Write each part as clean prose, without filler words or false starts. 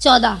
14,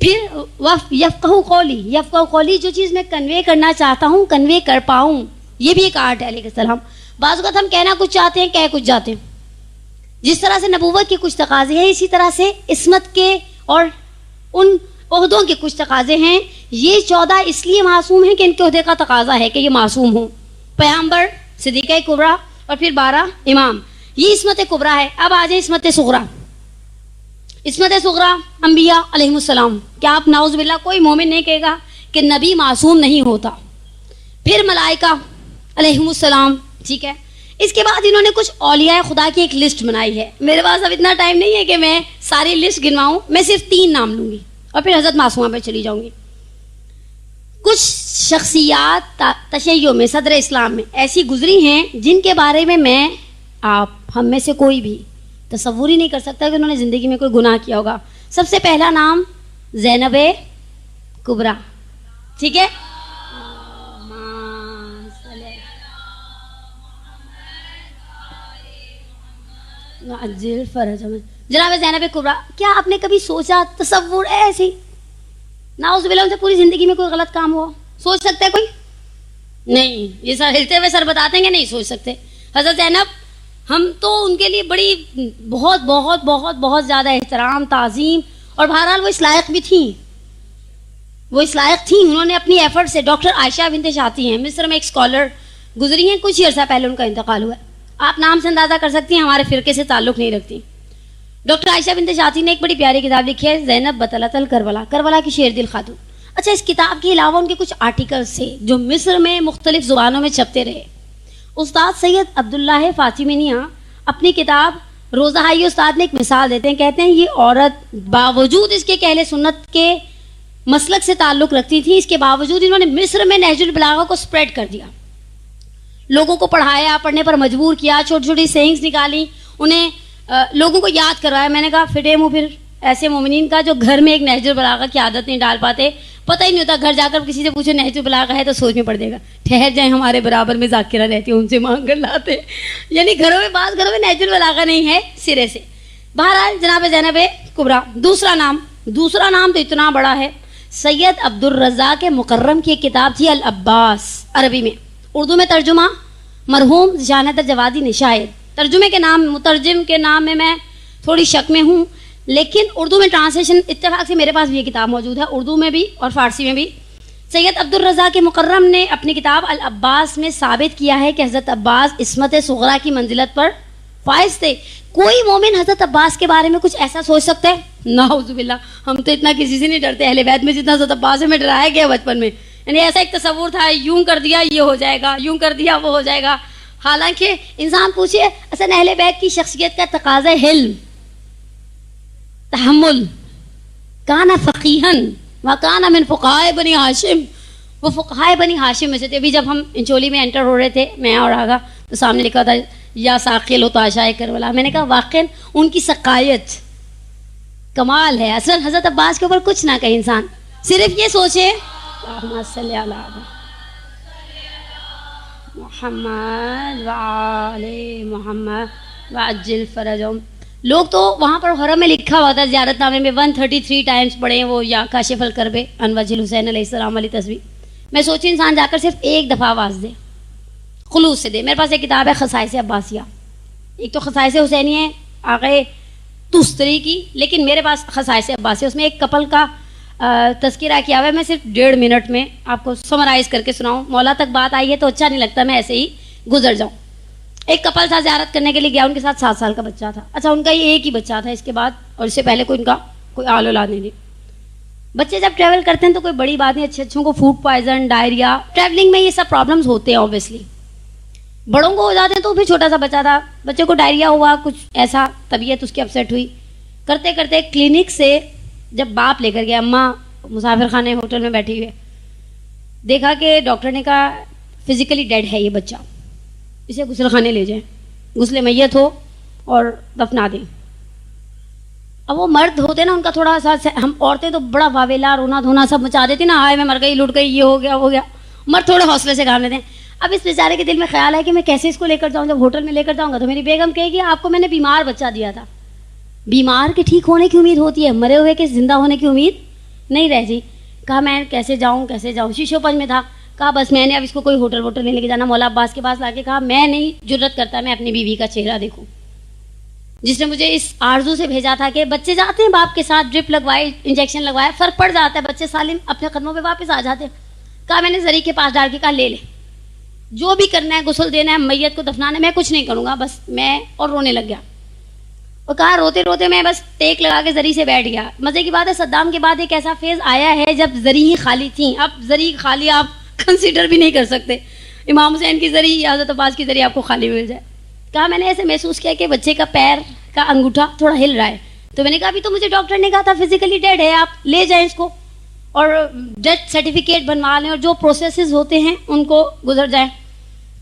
پھر یفقہوا قولی، جو چیز میں کنوے کرنا چاہتا ہوں کنوے کر پاؤں، یہ بھی ایک آرٹ ہے علیہ السلام. بعض اوقات ہم کہنا کچھ چاہتے ہیں، کہہ کچھ جاتے ہیں. جس طرح سے نبوت کے کچھ تقاضے ہیں، اسی طرح سے عصمت کے اور ان عہدوں کے کچھ تقاضے ہیں. یہ 14 اس لیے معصوم ہیں کہ ان کے عہدے کا تقاضا ہے کہ یہ معصوم ہوں. پیغمبر، صدیقہ کبریٰ اور پھر 12 امام، یہ عصمت کبریٰ ہے. اب آ جائیں عصمت صغریٰ. عصمت صغریٰ انبیاء علیہم السلام. کیا آپ نعوذ باللہ کوئی مومن نہیں کہے گا کہ نبی معصوم نہیں ہوتا. پھر ملائکہ علیہم السلام. ٹھیک ہے. اس کے بعد انہوں نے کچھ اولیاء خدا کی ایک لسٹ بنائی ہے. میرے پاس اب اتنا ٹائم نہیں ہے کہ میں ساری لسٹ گنواؤں، میں صرف 3 نام لوں گی اور پھر حضرت معصومہ پہ چلی جاؤں گی. کچھ شخصیات تشیع میں، صدر اسلام میں ایسی گزری ہیں جن کے بارے میں آپ ہم میں سے کوئی بھی تصور ہی نہیں کر سکتا کہ انہوں نے زندگی میں کوئی گناہ کیا ہوگا. سب سے پہلا نام زینب کبریٰ. ٹھیک ہے. جناب زینب کبریٰ، کیا آپ نے کبھی سوچا، تصور ایسی نعوذ باللہ سے پوری زندگی میں کوئی غلط کام ہوا؟ سوچ سکتا ہے کوئی؟ نہیں. یہ سر ہلتے ہوئے سر بتاتے ہیں کہ نہیں سوچ سکتے. حضرت زینب، ہم تو ان کے لیے بڑی بہت بہت بہت بہت زیادہ احترام، تعظیم، اور بہرحال وہ اس لائق بھی تھیں. وہ اس لائق تھیں. انہوں نے اپنی ایفرٹ سے، ڈاکٹر عائشہ بنت شاطی ہیں، مصر میں ایک اسکالر گزری ہیں، کچھ ہی عرصہ پہلے ان کا انتقال ہوا ہے. آپ نام سے اندازہ کر سکتی ہیں ہمارے فرقے سے تعلق نہیں رکھتی. ڈاکٹر عائشہ بنت شاطی نے ایک بڑی پیاری کتاب لکھی ہے، زینب بطلۃ الکربلا، کربلا کی شیر دل خاتون. اچھا، اس کتاب کے علاوہ ان کے کچھ آرٹیکلز تھے جو مصر میں مختلف زبانوں میں چھپتے رہے. استاد سید عبداللہ فاطمیہ اپنی کتاب روزہائی استاد نے ایک مثال دیتے ہیں. کہتے ہیں یہ عورت باوجود اس کے کہ اہل سنت کے مسلک سے تعلق رکھتی تھی، اس کے باوجود انہوں نے مصر میں نہج البلاغہ کو سپریڈ کر دیا. لوگوں کو پڑھایا، پڑھنے پر مجبور کیا، چھوٹی چھوٹی سینگز نکالی، انہیں لوگوں کو یاد کروایا. میں نے کہا فٹیم ہوں پھر ایسے مومنین کا جو گھر میں ایک نہج البلاغہ کی عادت نہیں ڈال پاتے. پتہ ہی نہیں ہوتا، گھر جا کر کسی سے پوچھو نہج البلاغہ ہے تو سوچ میں پڑ جائے گا، ٹھہر جائیں ہمارے برابر میں ذاکرہ رہتی ہے، ان سے مانگ کر لاتے. یعنی گھروں میں، بعض گھروں میں نہج البلاغہ نہیں ہے سرے سے. بہرحال جناب زینب کبریٰ. دوسرا نام تو اتنا بڑا ہے. سید عبد الرزاق مکرم کی ایک کتاب تھی العباس، عربی میں، اردو میں ترجمہ مرحوم ذیشان جوادی نے. شاید مترجم کے نام میں تھوڑی شک میں ہوں، لیکن اردو میں ٹرانسلیشن اتفاق سے میرے پاس بھی یہ کتاب موجود ہے، اردو میں بھی اور فارسی میں بھی. سید عبد الرزاق مکرم نے اپنی کتاب العباس میں ثابت کیا ہے کہ حضرت عباس عصمت صغریٰ کی منزلت پر فائز تھے. کوئی مومن حضرت عباس کے بارے میں کچھ ایسا سوچ سکتا ہے؟ نعوذ باللہ. ہم تو اتنا کسی سے نہیں ڈرتے اہل بیت میں جتنا حضرت عباس میں ڈرایا گیا بچپن میں. یعنی ایسا ایک تصور تھا، یوں کر دیا یہ ہو جائے گا، یوں کر دیا وہ ہو جائے گا. حالانکہ انسان پوچھے، اصل اہل بیت کی شخصیت کا تقاضا حلم، تحمل. کانا فقیہن وکانا من فقہاء بنی ہاشم، وہ فقہاء بنی ہاشم میں سے تھے. ابھی جب ہم انچولی میں انٹر ہو رہے تھے، میں اور آگا، تو سامنے لکھا تھا یا ساقل و تاشائے کربلا. میں نے کہا واقعاً ان کی سقائیت کمال ہے. اصل حضرت عباس کے اوپر کچھ نہ کہے انسان، صرف یہ سوچے اللہم صلی علی محمد وعلی محمد وعجل فرجہم. لوگ تو وہاں پر حرم میں لکھا ہوا تھا زیارت نامے میں 133 ٹائمز پڑھے ہیں وہ یا کاشف الکرب عن وجہ الحسین علیہ السلام والی تصویر. میں سوچی انسان جا کر صرف ایک دفعہ آواز دے، خلوص سے دے. میرے پاس ایک کتاب ہے خصائص عباسیہ، ایک تو خصائص حسینی ہے آگے تستری کی، لیکن میرے پاس خصائص عباسیہ، اس میں ایک کپل کا تذکرہ کیا ہوا ہے. میں صرف 1.5 منٹ میں آپ کو سمرائز کر کے سناؤں. مولا تک بات آئی ہے تو اچھا نہیں لگتا میں ایسے ہی گزر جاؤں. ایک کپل تھا، زیارت کرنے کے لیے گیا، ان کے ساتھ 7 سال کا بچہ تھا. اچھا، ان کا یہ ایک ہی بچہ تھا اس کے بعد، اور اس سے پہلے کوئی ان کا کوئی آل اولاد نہیں. بچے جب ٹریول کرتے ہیں تو کوئی بڑی بات نہیں، اچھوں کو فوڈ پوائزن، ڈائریا، ٹریولنگ میں یہ سب پرابلمس ہوتے ہیں اوبیسلی. بڑوں کو ہو جاتے ہیں تو پھر چھوٹا سا بچہ تھا، بچے کو ڈائریا ہوا، کچھ ایسا طبیعت اس کی اپسیٹ ہوئی. کرتے کرتے کلینک سے جب باپ لے کر گیا، اماں مسافر خانے ہوٹل میں بیٹھی ہوئے، دیکھا کہ ڈاکٹر نے کہا فزیکلی ڈیڈ ہے یہ بچہ، اسے غسل خانے لے جائیں، غسل میت ہو اور دفنا دیں. اب وہ مرد ہوتے نا، ان کا تھوڑا سا، ہم عورتیں تو بڑا واویلا رونا دھونا سب مچا دیتی نا، ہائے میں مر گئی، لٹ گئی، یہ ہو گیا وہ ہو گیا. مرد تھوڑے حوصلے سے کام لیتے ہیں. اب اس بیچارے کے دل میں خیال ہے کہ میں کیسے اس کو لے کر جاؤں. جب ہوٹل میں لے کر جاؤں گا تو میری بیگم کہے گی آپ کو میں نے بیمار بچہ دیا تھا. بیمار کے ٹھیک ہونے کی امید ہوتی ہے، مرے ہوئے کے زندہ ہونے کی امید نہیں رہ جی. کہا میں کیسے جاؤں, شیشو پنج میں تھا. کہا بس میں نے اب اس کو کوئی ہوٹل ووٹل نہیں لے کے جانا. مولا عباس کے پاس لا کے کہا میں نہیں جرت کرتا میں اپنی بیوی کا چہرہ دیکھوں, جس نے مجھے اس آرزو سے بھیجا تھا کہ بچے جاتے ہیں باپ کے ساتھ, ڈرپ لگوائے, انجیکشن لگوایا, فرق پڑ جاتا ہے, بچے سالم اپنے قدموں پہ واپس آ جاتے ہیں. کہا میں نے زری کے پاس ڈال کے کہا لے لے, جو بھی کرنا ہے, غسل دینا ہے, میت کو دفنانا ہے, میں کچھ نہیں کروں گا بس میں. اور رونے لگ گیا. اور کہا روتے روتے میں بس ٹیک لگا کے زری سے بیٹھ گیا. مزے کی بات ہے صدام کے بعد ایک ایسا فیز آیا ہے جب زری ہی خالی تھیں. اب زری خالی آپ کنسیڈر بھی نہیں کر سکتے. امام حسین کی زری یا حضرت عباس کی زری آپ کو خالی مل جائے. کہا میں نے ایسے محسوس کیا کہ بچے کا پیر کا انگوٹھا تھوڑا ہل رہا ہے. تو میں نے کہا ابھی تو مجھے ڈاکٹر نے کہا تھا فزیکلی ڈیڈ ہے, آپ لے جائیں اس کو اور ڈیتھ سرٹیفکیٹ بنوا لیں اور جو پروسیسز ہوتے ہیں ان کو گزر جائیں.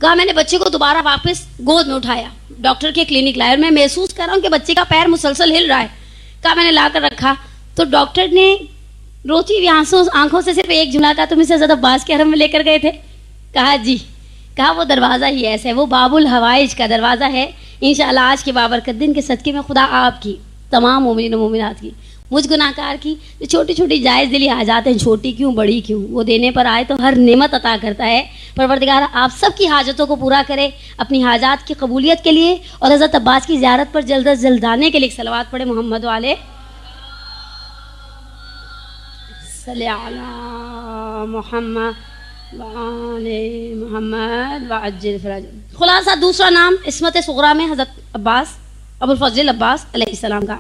کہا میں نے بچے کو دوبارہ واپس گود میں اٹھایا, ڈاکٹر کے کلینک لایا, اور میں محسوس کر رہا ہوں کہ بچے کا پیر مسلسل ہل رہا ہے. کہا میں نے لا کر رکھا تو ڈاکٹر نے روتی ہوئی آنکھوں سے صرف ایک جملہ کہا, تم اسے حضرت عباس کے حرم میں لے کر گئے تھے؟ کہا جی. کہا وہ دروازہ ہی ایسا ہے, وہ باب الحوائج کا دروازہ ہے. انشاءاللہ آج کے بابرکت دن کے صدقے میں خدا آپ کی, تمام مومنین و مومنات کی, مجھ گناہ کار کی جو چھوٹی چھوٹی جائز دلی حاجات ہیں, چھوٹی کیوں بڑی کیوں, وہ دینے پر آئے تو ہر نعمت عطا کرتا ہے. پروردگار آپ سب کی حاجتوں کو پورا کرے اپنی حاجات کی قبولیت کے لیے, اور حضرت عباس کی زیارت پر جلد از جلد آنے کے لیے صلوات پڑھے محمد والے صلی علی محمد وعلی محمد وعجل فرج. خلاصہ دوسرا نام عصمت صغریٰ میں حضرت عباس ابو الفضل عباس علیہ السلام کا.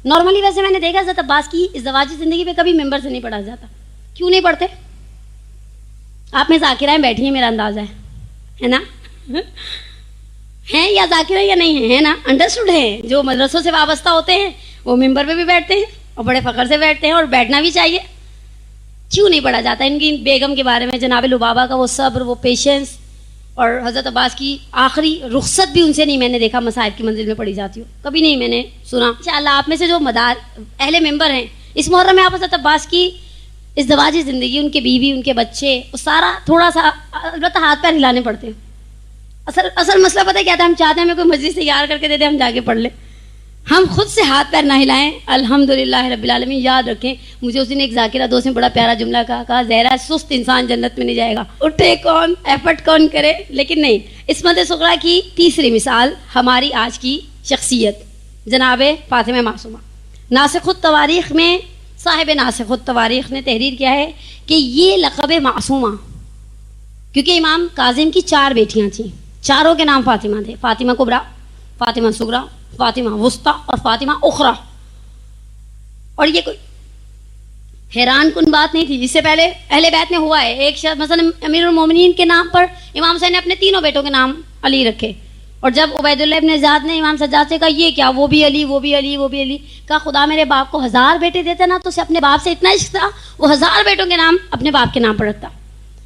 نارملی ویسے میں نے دیکھا حضرت عباس کی ازدواجی زندگی پہ کبھی ممبر سے نہیں پڑھا جاتا. کیوں نہیں پڑھتے؟ آپ میں ذاکرائیں بیٹھی ہیں, میرا اندازہ ہے نا, ہیں یا ذاکرہ یا نہیں ہیں, ہے نا, انڈرسٹوڈ ہیں. جو مدرسوں سے وابستہ ہوتے ہیں وہ ممبر پہ بھی بیٹھتے ہیں اور بڑے فخر سے بیٹھتے ہیں, اور بیٹھنا بھی چاہیے. کیوں نہیں پڑھا جاتا ان کی بیگم کے بارے میں, جناب لبابہ کا وہ صبر, وہ پیشنس, اور حضرت عباس کی آخری رخصت بھی ان سے نہیں میں نے دیکھا مصائب کی منزل میں پڑھی جاتی ہو, کبھی نہیں میں نے سنا. انشاءاللہ آپ میں سے جو مدار اہل ممبر ہیں اس محرم میں آپ حضرت عباس کی ازدواجی زندگی, ان کے بیوی, ان کے بچے, وہ سارا تھوڑا سا البتہ ہاتھ پیر ہلانے پڑتے ہیں. اصل مسئلہ پتہ کیا تھا, ہم چاہتے ہیں ہمیں کوئی مجلس تیار کر کے دے دے, ہم جا کے پڑھ لیں, ہم خود سے ہاتھ پیر نہ ہلائیں. الحمدللہ رب العالمین. یاد رکھیں مجھے اس دن ایک ذاکرہ دوست نے بڑا پیارا جملہ کہا زہرا سست انسان جنت میں نہیں جائے گا, اٹھے کون, ایفرٹ کون کرے. لیکن نہیں, عصمت صغریٰ کی تیسری مثال ہماری آج کی شخصیت جناب فاطمہ معصومہ. ناسخ التواریخ میں صاحب ناسخ التواریخ نے تحریر کیا ہے کہ یہ لقب معصومہ, کیونکہ امام کاظم کی 4 بیٹیاں تھیں, چاروں کے نام فاطمہ تھے, فاطمہ کبریٰ, فاطمہ صغریٰ, فاطمہ وسطیٰ اور فاطمہ اخریٰ. اور یہ کوئی حیران کن بات نہیں تھی, اس سے پہلے اہل بیت میں ہوا ہے. ایک شخص مثلا امیر المومنین کے نام پر امام حسین نے اپنے تینوں بیٹوں کے نام علی رکھے, اور جب عبید اللہ ابن زیاد نے امام سجاد سے کہا یہ کیا, وہ بھی علی, وہ بھی علی, وہ بھی علی, کہا خدا میرے باپ کو 1000 بیٹے دیتا نا تو اسے اپنے باپ سے اتنا عشق تھا, وہ 1000 بیٹوں کے نام اپنے باپ کے نام پر رکھتا.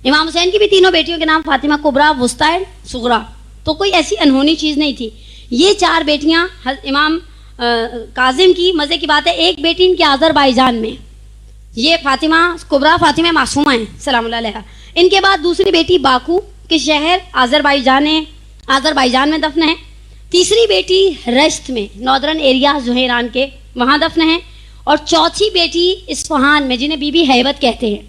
امام حسین کی بھی تینوں بیٹیوں کے نام فاطمہ کبریٰ, وسطیٰ, صغریٰ, تو کوئی ایسی انہونی چیز نہیں تھی. یہ 4 بیٹیاں امام کاظم کی, مزے کی بات ہے ایک بیٹی ان کے آذربائیجان میں, یہ فاطمہ کبریٰ فاطمہ معصومہ ہیں سلام اللہ علیہا. ان کے بعد دوسری بیٹی باکو کے شہر آذربائیجان میں دفن ہے. تیسری بیٹی رشت میں, ناردرن ایریا جو ہے ایران کے, وہاں دفن ہے. اور چوتھی بیٹی اصفہان میں, جنہیں بی بی ہیبت کہتے ہیں,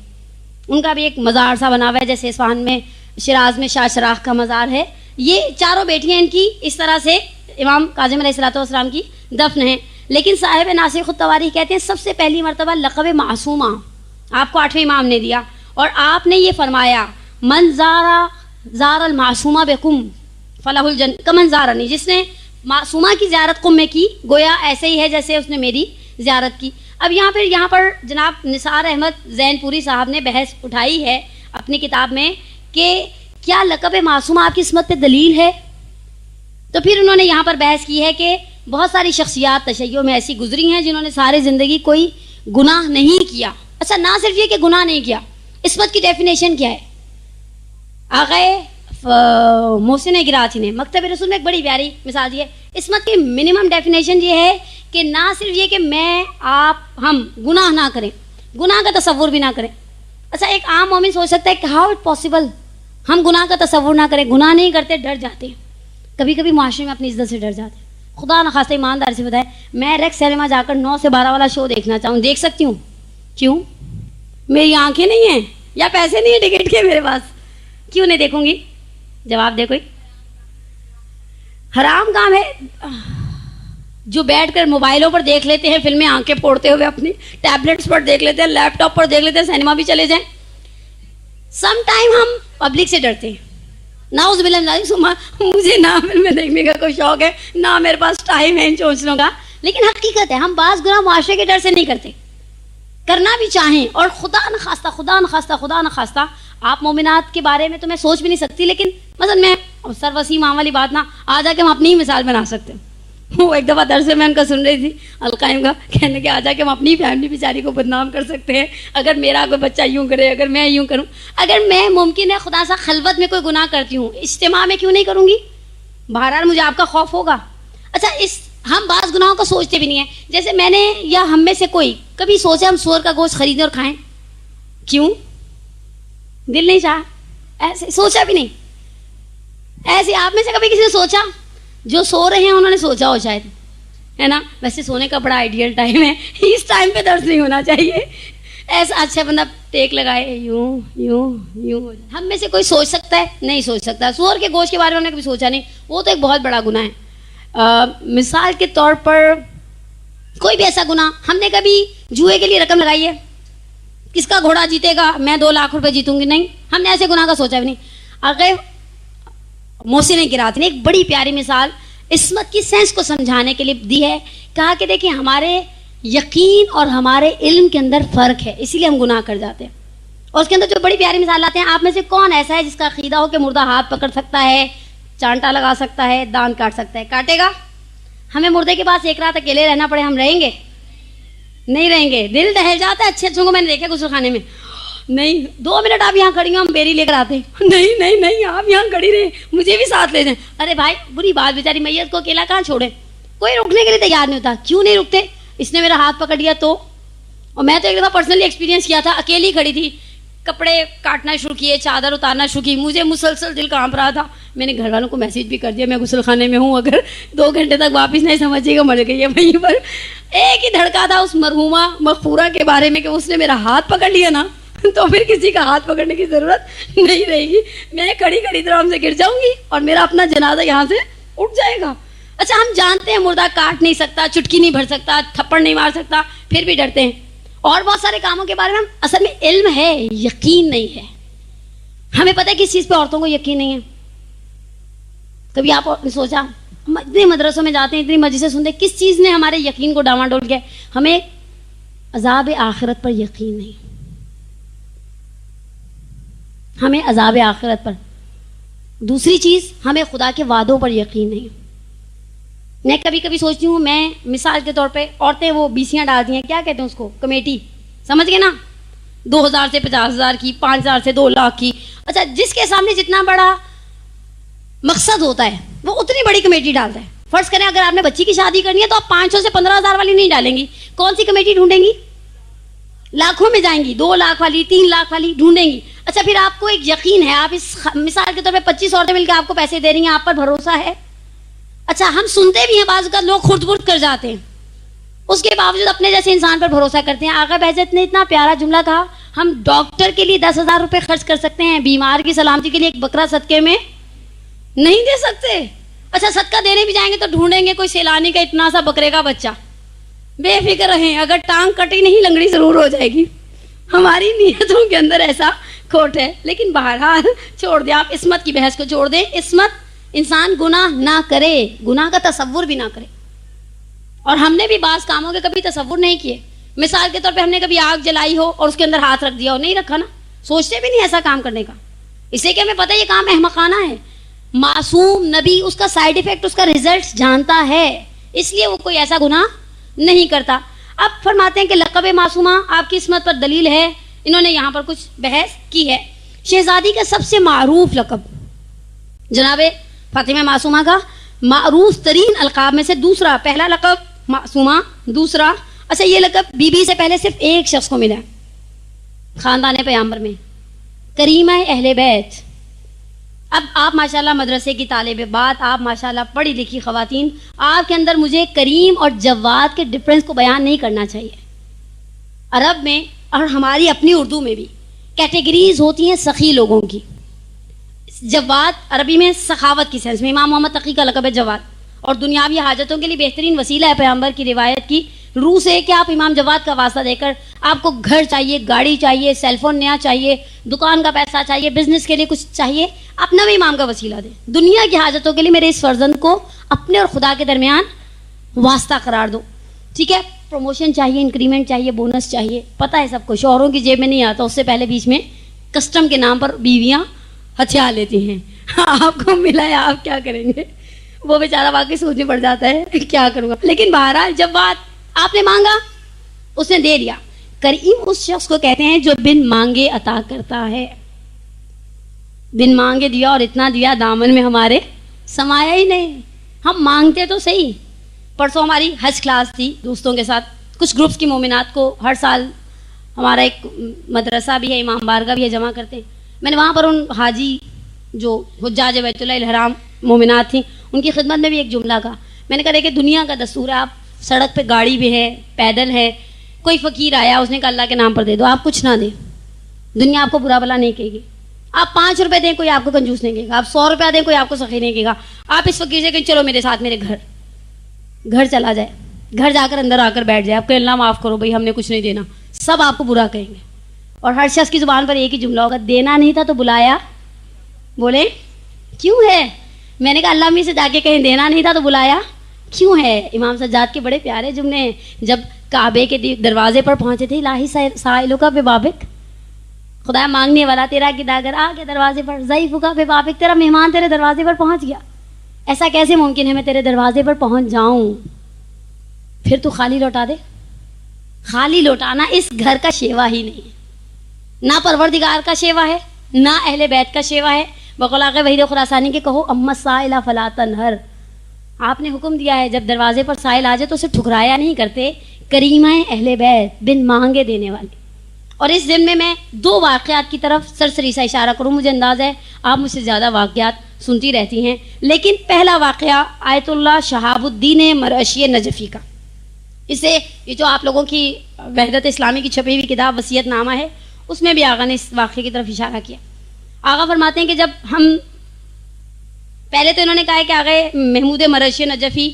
ان کا بھی ایک مزار سا بنا ہوا ہے جیسے اصفہان میں شیراز میں شاہ شراخ کا مزار ہے. یہ چاروں بیٹیاں ان کی اس طرح سے امام کاظم علیہ السلام کی دفن ہیں. لیکن صاحب ناسخ التواریخ کہتے ہیں سب سے پہلی مرتبہ لقب معصومہ آپ کو 8ویں امام نے دیا, اور آپ نے یہ فرمایا من زار المعصومہ بقم فلاح الجن کمن زارنی, جس نے معصومہ کی زیارت قم میں کی گویا ایسے ہی ہے جیسے اس نے میری زیارت کی. اب یہاں پر جناب نثار احمد زین پوری صاحب نے بحث اٹھائی ہے اپنی کتاب میں کہ کیا لقب معصومہ آپ کی عصمت پہ دلیل ہے. تو پھر انہوں نے یہاں پر بحث کی ہے کہ بہت ساری شخصیات تشیع میں ایسی گزری ہیں جنہوں نے ساری زندگی کوئی گناہ نہیں کیا. اچھا نہ صرف یہ کہ گناہ نہیں کیا, عصمت کی ڈیفینیشن کیا ہے؟ آغا محسن گراتی نے مکتب رسول میں ایک بڑی پیاری مثال دی ہے. عصمت کی منیمم ڈیفینیشن یہ ہے کہ نہ صرف یہ کہ میں آپ ہم گناہ نہ کریں, گناہ کا تصور بھی نہ کریں. اچھا ایک عام مومن سوچ سکتا ہے کہ ہاؤ اٹ پاسبل ہم گناہ کا تصور نہ کریں, گناہ نہیں کرتے, ڈر جاتے ہیں. کبھی کبھی معاشرے میں اپنی عزت سے ڈر جاتے ہیں. خدا نخواستہ ایمانداری سے بتائے میں ریکس سینما جا کر 9 سے 12 والا شو دیکھنا چاہوں, دیکھ سکتی ہوں؟ کیوں؟ میری آنکھیں نہیں ہیں یا پیسے نہیں ہیں ٹکٹ کے میرے پاس، کیوں نہیں دیکھوں گی؟ جواب دے کوئی۔ حرام کام ہے جو بیٹھ کر موبائلوں پر دیکھ لیتے ہیں فلمیں، آنکھیں پھوڑتے ہوئے اپنی ٹیبلٹس پر دیکھ لیتے ہیں، لیپ ٹاپ پر دیکھ لیتے ہیں، سینما بھی چلے جائیں۔ سم ٹائم ہم پبلک سے ڈرتے ہیں، نعوذ باللہ من ذالک، مجھے نہ فلمیں دیکھنے کا کوئی شوق ہے، نہ میرے پاس ٹائم ہے ان چونچلوں کا، لیکن حقیقت ہے ہم بعض گناہ معاشرے کے ڈر سے نہیں کرتے، کرنا بھی چاہیں، اور خدا نخواستہ آپ مومنات کے بارے میں تو میں سوچ بھی نہیں سکتی، لیکن مثلا میں سر وسیم عام والی بات نہ آ جا کے ہم اپنی ہی مثال بنا سکتے ہیں۔ وہ ایک دفعہ درس میں ان کا سن رہی تھی القائم کا، کہنے کے آ جا کے ہم اپنی فیملی بیچاری کو بدنام کر سکتے ہیں اگر میرا کوئی بچہ یوں کرے، اگر میں یوں کروں، اگر میں ممکن ہے خدا سا خلوت میں کوئی گناہ کرتی ہوں، اجتماع میں کیوں نہیں کروں گی؟ بہرحال مجھے آپ کا خوف ہوگا۔ اچھا، ہم بعض گناہوں کو سوچتے بھی نہیں ہیں، جیسے میں نے یا ہم میں سے کوئی کبھی سوچے ہم سور کا گوشت خریدیں اور کھائیں؟ کیوں؟ دل نہیں چاہا، ایسے سوچا بھی نہیں۔ ایسے آپ میں سے کبھی کسی نے سوچا؟ جو سو رہے ہیں انہوں نے سوچا ہو شاید، ہے نا؟ ویسے سونے کا بڑا آئیڈیل ٹائم ہے، اس ٹائم پہ درد نہیں ہونا چاہیے۔ ایسا اچھا بندہ ٹیک لگائے، یوں یوں یوں ہو جائے۔ ہم میں سے کوئی سوچ سکتا ہے؟ نہیں سوچ سکتا۔ سور کے گوشت کے بارے میں انہوں نے کبھی سوچا نہیں، وہ تو ایک بہت بڑا گناہ ہے۔ مثال کے طور پر کوئی بھی ایسا گناہ، ہم نے کبھی جوئے کے لیے رقم لگائی ہے؟ کس کا گھوڑا جیتے گا، میں 2 لاکھ روپے جیتوں گی؟ نہیں، ہم نے ایسے گناہ کا سوچا بھی نہیں۔ اگر محسن قرات نے ایک بڑی پیاری مثال عصمت کی سینس کو سمجھانے کے لیے دی ہے، کہا کہ دیکھیں ہمارے یقین اور ہمارے علم کے اندر فرق ہے، اسی لیے ہم گناہ کر جاتے ہیں۔ اور اس کے اندر جو بڑی پیاری مثال لاتے ہیں، آپ میں سے کون ایسا ہے جس کا عقیدہ ہو کہ مردہ ہاتھ پکڑ سکتا ہے، چانٹا لگا سکتا ہے، دانت کاٹ سکتا ہے؟ کاٹے گا؟ ہمیں مردے کے پاس ایک رات اکیلے رہنا پڑے، ہم رہیں گے؟ نہیں رہیں گے۔ دل دہل جاتا ہے اچھے اچھوں کو، میں نے دیکھا غسل خانے میں، نہیں 2 منٹ آپ یہاں کھڑی ہیں، ہم بیری لے کر آتے ہیں، نہیں نہیں نہیں آپ یہاں کھڑی رہیں، مجھے بھی ساتھ لے جائیں۔ ارے بھائی بری بات، بیچاری میت کو اکیلا کہاں چھوڑیں؟ کوئی روکنے کے لیے تیار نہیں ہوتا۔ کیوں نہیں رکتے؟ اس نے میرا ہاتھ پکڑ لیا تو، اور میں تو ایک دفعہ پرسنلی ایکسپیرینس کیا تھا، اکیلی کھڑی تھی، کپڑے کاٹنا شروع کیے، چادر اتارنا شروع کی، مجھے مسلسل دل کانپ رہا تھا۔ میں نے گھر والوں کو میسج بھی کر دیا میں غسل خانے میں ہوں، اگر 2 گھنٹے تک واپس نہیں سمجھے گا مر گئی ہے وہیں پر۔ ایک ہی دھڑکا تھا اس مرحومہ مغفورہ کے بارے میں کہ اس نے میرا ہاتھ پکڑ لیا نا، تو پھر کسی کا ہاتھ پکڑنے کی ضرورت نہیں رہے گی، میں کھڑی کھڑی طرح سے گر جاؤں گی اور میرا اپنا جنازہ یہاں سے اٹھ جائے گا۔ اچھا، ہم جانتے ہیں مردہ کاٹ نہیں سکتا، چٹکی نہیں بھر سکتا، تھپڑ نہیں مار سکتا، پھر بھی ڈرتے ہیں۔ اور بہت سارے کاموں کے بارے میں ہم اصل میں علم ہے، یقین نہیں ہے۔ ہمیں پتہ ہے کس چیز پہ عورتوں کو یقین نہیں ہے؟ کبھی آپ نے سوچا؟ اتنے مدرسوں میں جاتے ہیں، اتنی مجلسیں سنتے ہیں، کس چیز نے ہمارے یقین کو ڈاواڈول کیا؟ ہمیں عذاب آخرت پر یقین نہیں، ہمیں عذاب آخرت پر۔ دوسری چیز، ہمیں خدا کے وعدوں پر یقین نہیں۔ میں کبھی کبھی سوچتی ہوں، میں مثال کے طور پہ عورتیں وہ بیسیاں ڈالتی ہیں، کیا کہتے ہیں اس کو، کمیٹی، سمجھ گئے نا؟ 2000 سے 50,000 کی، 5000 سے 2 لاکھ کی۔ اچھا، جس کے سامنے جتنا بڑا مقصد ہوتا ہے وہ اتنی بڑی کمیٹی ڈالتا ہے۔ فرض کریں اگر آپ نے بچی کی شادی کرنی ہے تو آپ 500 سے 15,000 والی نہیں ڈالیں گی، کون سی کمیٹی ڈھونڈیں گی؟ لاکھوں میں جائیں گی، 2 لاکھ والی، 3 لاکھ والی ڈھونڈیں گی۔ اچھا، پھر آپ کو ایک یقین ہے، آپ اس مثال کے طور پہ 25 عورتیں مل کے آپ کو پیسے دے رہی ہیں، آپ پر بھروسہ ہے۔ اچھا، ہم سنتے بھی ہیں بعض اوقات لوگ خرد برد کر جاتے ہیں، اس کے باوجود اپنے جیسے انسان پر بھروسہ کرتے ہیں۔ آقا بہجت نے اتنا پیارا جملہ کہا، ہم ڈاکٹر کے لیے 10,000 روپے خرچ کر سکتے ہیں، بیمار کی سلامتی کے لیے ایک بکرا صدقے میں نہیں دے سکتے۔ اچھا، صدقہ دینے بھی جائیں گے تو ڈھونڈیں گے کوئی سیلانی کا اتنا سا بکرے کا بچہ۔ بے فکر رہیں، اگر ٹانگ کٹی نہیں لنگڑی ضرور ہو جائے گی۔ ہماری نیتوں کے اندر ایسا کھوٹ ہے، لیکن بہرحال چھوڑ دیں، آپ عصمت کی بحث کو چھوڑ دیں۔ عصمت، انسان گناہ نہ کرے، گناہ کا تصور بھی نہ کرے۔ اور ہم نے بھی بعض کاموں کے کبھی تصور نہیں کیے۔ مثال کے طور پہ ہم نے کبھی آگ جلائی ہو اور اس کے اندر ہاتھ رکھ دیا ہو، نہیں رکھا نا، سوچتے بھی نہیں ایسا کام کرنے کا، اس لیے کہ ہمیں پتہ ہے یہ کام احمقانہ ہے۔ معصوم نبی اس کا سائیڈ ایفیکٹ، اس کا ریزلٹ جانتا ہے، اس لیے وہ کوئی ایسا گناہ نہیں کرتا۔ اب فرماتے ہیں کہ لقب معصومہ آپ کی عصمت پر دلیل ہے۔ انہوں نے یہاں پر کچھ بحث کی ہے۔ شہزادی کا سب سے معروف لقب جناب فاطمہ معصومہ کا معروف ترین القاب میں سے دوسرا، پہلا لقب معصومہ، دوسرا، اچھا یہ لقب بی بی سے پہلے صرف ایک شخص کو ملا ہے خاندان پیغمبر میں، کریمہ اہل بیت۔ اب آپ ماشاءاللہ مدرسے کی طالب بات، آپ ماشاءاللہ پڑھی لکھی خواتین، آپ کے اندر مجھے کریم اور جواد کے ڈفرنس کو بیان نہیں کرنا چاہیے۔ عرب میں اور ہماری اپنی اردو میں بھی کیٹیگریز ہوتی ہیں سخی لوگوں کی. جواد عربی میں سخاوت کی سینس میں. امام محمد تقی کا لقب ہے جواد, اور دنیاوی حاجتوں کے لیے بہترین وسیلہ ہے پیغمبر کی روایت کی روح سے کہ آپ امام جواد کا واسطہ دے کر, آپ کو گھر چاہیے, گاڑی چاہیے, سیل فون نیا چاہیے, دکان کا پیسہ چاہیے, بزنس کے لیے کچھ چاہیے, اپنا بھی امام کا وسیلہ دیں. دنیا کی حاجتوں کے لیے میرے اس فرزند کو اپنے اور خدا کے درمیان واسطہ قرار دو. ٹھیک ہے, پروموشن چاہیے, انکریمنٹ چاہیے, بونس چاہیے, پتہ ہے سب کو, شوہروں کی جیب میں نہیں آتا, اس سے پہلے بیچ میں کسٹم کے نام پر بیویاں ہتھیار لیتی ہیں. آپ کو ملا ہے, آپ کیا کریں گے؟ وہ بیچارہ واقعی سوچنے پڑ جاتا ہے کیا کروں گا. لیکن بہرحال جب بات آپ نے مانگا, اس نے دے دیا. کریم اس شخص کو کہتے ہیں جو بن مانگے عطا کرتا ہے. بن مانگے دیا, اور اتنا دیا دامن میں ہمارے سمایا ہی نہیں. ہم مانگتے تو صحیح. پرسوں ہماری حج کلاس تھی دوستوں کے ساتھ, کچھ گروپس کی مومنات کو ہر سال ہمارا ایک مدرسہ بھی ہے, امام بارگاہ بھی ہے, جمع کرتے ہیں. میں نے وہاں پر ان حاجی جو حجاج بیت اللہ الحرام مومنات تھیں ان کی خدمت میں بھی ایک جملہ کہا. میں نے کہا کہ دنیا کا دستور ہے, آپ سڑک پہ گاڑی بھی ہے, پیدل ہے, کوئی فقیر آیا, اس نے کہا اللہ کے نام پر دے دو, آپ کچھ نہ دیں, دنیا آپ کو برا بلا نہیں کہے گی. آپ 5 روپے دیں, کوئی آپ کو کنجوس نہیں کہے گا. آپ 100 روپیہ دیں, کوئی آپ کو سخی نہیں کہے گا. آپ اس فقیر سے کہیں چلو میرے ساتھ میرے گھر چلا جائے, گھر جا کر اندر آ کر بیٹھ جائے, آپ کو اللہ معاف کرو بھائی ہم نے کچھ نہیں دینا, سب آپ کو برا کہیں گے. اور ہر شخص کی زبان پر ایک ہی جملہ ہوگا, دینا نہیں تھا تو بلایا. بولے کیوں ہے؟ میں نے کہا اللہ امی سے جا کے کہیں دینا نہیں تھا تو بلایا کیوں ہے؟ امام سجاد کے بڑے پیارے جملے ہیں. جب کعبے کے دروازے پر پہنچے تھے, الہی سائلوں کا بے بابک, خدا مانگنے والا تیرا گداگر آ کے دروازے پر, ضعیفوں کا بے بابک, تیرا مہمان تیرے دروازے پر پہنچ گیا. ایسا کیسے ممکن ہے میں تیرے دروازے پر پہنچ جاؤں پھر تو خالی لوٹا دے؟ خالی لوٹانا اس گھر کا شیوا ہی نہیں ہے, نہ پروردگار کا شیوا ہے, نہ اہل بیت کا شیوا ہے. بقول آقا وحید خراسانی کے کہو اما السائل فلا تنہر, آپ نے حکم دیا ہے جب دروازے پر سائل آ جائے تو اسے ٹھکرایا نہیں کرتے. کریمہ اہل بیت, بن مانگے دینے والے. اور اس ضمن میں 2 واقعات کی طرف سرسری سا اشارہ کروں, مجھے انداز ہے آپ مجھ سے زیادہ واقعات سنتی رہتی ہیں, لیکن پہلا واقعہ آیت اللہ شہاب الدین مرعشی نجفی کا. اسے یہ جو آپ لوگوں کی وحدت اسلامی کی چھپی ہوئی کتاب وصیت نامہ ہے, اس میں بھی آقا نے اس واقعے کی طرف اشارہ کیا. آقا فرماتے ہیں کہ جب ہم پہلے تو انہوں نے کہا ہے کہ آقا محمود مرعشی نجفی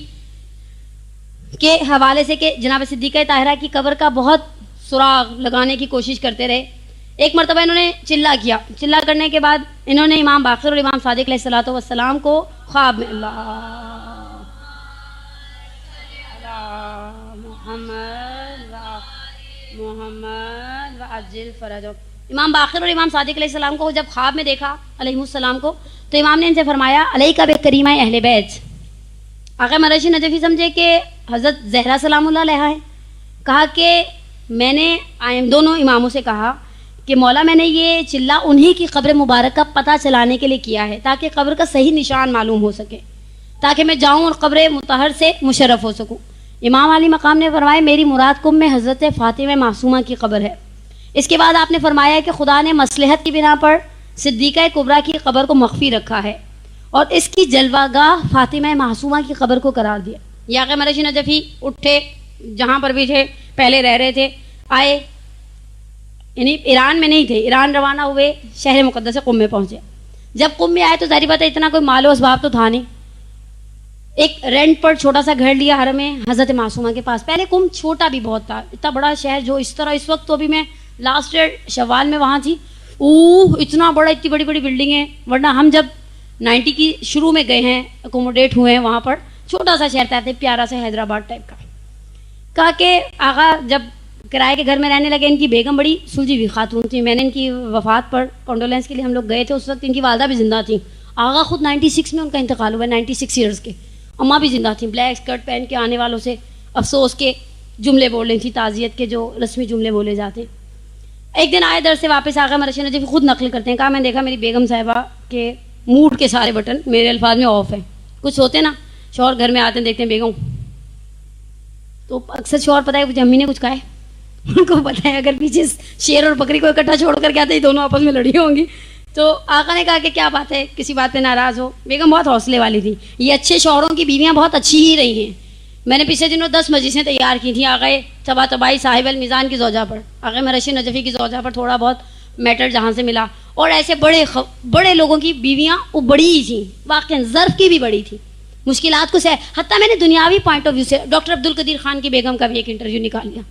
کے حوالے سے کہ جناب صدیقہ طاہرہ کی قبر کا بہت سراغ لگانے کی کوشش کرتے رہے. ایک مرتبہ انہوں نے چلہ کیا, چلہ کرنے کے بعد انہوں نے امام باقر اور امام صادق علیہ الصلوۃ والسلام کو خواب میں محمد وعجل فرجہ, امام باقر اور امام صادق علیہ السلام کو جب خواب میں دیکھا علیہ السلام کو, تو امام نے ان سے فرمایا علیک بکریمہ اہل بیت. آقا مرعشی نجفی سمجھے کہ حضرت زہرا سلام اللہ علیہا ہیں. کہا کہ میں نے دونوں اماموں سے کہا کہ مولا میں نے یہ چلہ انہی کی قبر مبارک کا پتہ چلانے کے لیے کیا ہے تاکہ قبر کا صحیح نشان معلوم ہو سکے, تاکہ میں جاؤں اور قبر مطہر سے مشرف ہو سکوں. امام علی مقام نے فرمایا میری مراد کم میں حضرت فاطمہ معصومہ کی قبر ہے. اس کے بعد آپ نے فرمایا کہ خدا نے مصلحت کی بنا پر صدیقہ کبریٰ کی قبر کو مخفی رکھا ہے اور اس کی جلوہ گاہ فاطمہ معصومہ کی قبر کو قرار دیا. یہ آقا مرعشی نجفی اٹھے, جہاں پر بھی تھے پہلے رہ رہے تھے, آئے, یعنی ایران میں نہیں تھے, ایران روانہ ہوئے, شہر مقدس قم میں پہنچے. جب قم میں آئے تو ظاہر بات ہے اتنا کوئی مال و اسباب تو تھا نہیں. ایک رینٹ پر چھوٹا سا گھر لیا حرم میں حضرت معصومہ کے پاس. پہلے قم چھوٹا بھی بہت تھا, اتنا بڑا شہر جو اس طرح اس وقت, تو بھی میں لاسٹ ایئر شوال میں وہاں تھی, اتنا بڑا, اتنی بڑی بڑی بلڈنگیں. ورنہ ہم جب 90 کی شروع میں گئے ہیں, اکوموڈیٹ ہوئے ہیں وہاں پر, چھوٹا سا شہر تھا, پیارا سا حیدرآباد ٹائپ کا. کہا کہ آقا جب کرائے کے گھر میں رہنے لگے, ان کی بیگم بڑی سلجھی ہوئی خاتون تھی. میں نے ان کی وفات پر کانڈولینس کے لیے ہم لوگ گئے تھے, اس وقت ان کی والدہ بھی زندہ تھیں. آقا خود 96 میں ان کا انتقال ہوا, 96 ایئرس کے. اماں بھی زندہ تھیں, بلیک اسکرٹ پہن کے آنے والوں سے افسوس کے جملے بول رہی تھیں, تعزیت کے جو رسمی جملے بولے جاتے ہیں. ایک دن آئے در سے واپس آقا مرعشی نجفی خود نقل کرتے ہیں, کہا میں نے دیکھا میری بیگم صاحبہ کے موڈ کے سارے بٹن میرے الفاظ میں آف ہیں. کچھ ہوتے نا شوہر گھر میں آتے ہیں دیکھتے ہیں بیگم, تو اکثر شوہر پتہ ہے امی نے کچھ کہا ہے, ان کو پتہ ہے اگر پیچھے شیر اور بکری کو اکٹھا چھوڑ کر کے آتے ہیں دونوں آپس میں لڑی ہوں گی. تو آقا نے کہا کہ کیا بات ہے, کسی بات پہ ناراض ہو؟ بیگم بہت حوصلے والی تھی. یہ اچھے شوہروں کی بیویاں بہت اچھی ہی رہی ہیں, میں نے پچھلے دنوں 10 مجلسیں تیار کی تھیں آغا طباطبائی صاحب المیزان کی زوجہ پر، آغا مرشی نجفی کی زوجہ پر تھوڑا بہت میٹر جہاں سے ملا، اور ایسے بڑے لوگوں کی بیویاں وہ بڑی ہی تھیں، واقعی ظرف کی بھی بڑی تھی، مشکلات کو حتیٰ میں نے دنیاوی پوائنٹ آف ویو سے ڈاکٹر عبد القدیر خان کی بیگم کا بھی ایک انٹرویو نکال لیا.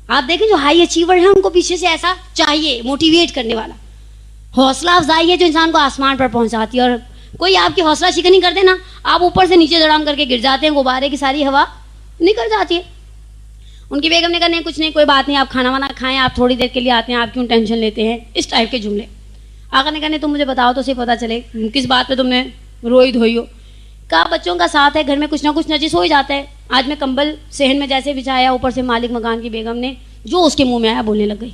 آپ دیکھیں جو ہائی اچیور ہیں ان کو پیچھے سے ایسا چاہیے موٹیویٹ کرنے والا، حوصلہ افزائی ہے جو انسان کو آسمان پر پہنچاتی ہے. اور کوئی آپ کی حوصلہ شکنی کر دے نا، آپ اوپر سے نیچے دڑام کر کے گر جاتے ہیں، غبارے کی ساری ہوا نکل جاتی ہے. ان کی بیگم نے کہا نہیں کچھ نہیں، کوئی بات نہیں، آپ کھانا وانا کھائیں، آپ تھوڑی دیر کے لیے آتے ہیں، آپ کیوں ٹینشن لیتے ہیں، اس ٹائپ کے جملے. آقا نے کہا نہیں تم مجھے بتاؤ تو صرف پتہ چلے کس بات پہ تم نے روئی دھوئی ہو. کہا بچوں کا ساتھ ہے، گھر میں کچھ نہ کچھ نجس ہو ہی جاتا ہے. آج میں کمبل صحن میں جیسے بچھایا، اوپر سے مالک مکان کی بیگم نے جو اس کے منہ میں آیا بولنے لگ گئی.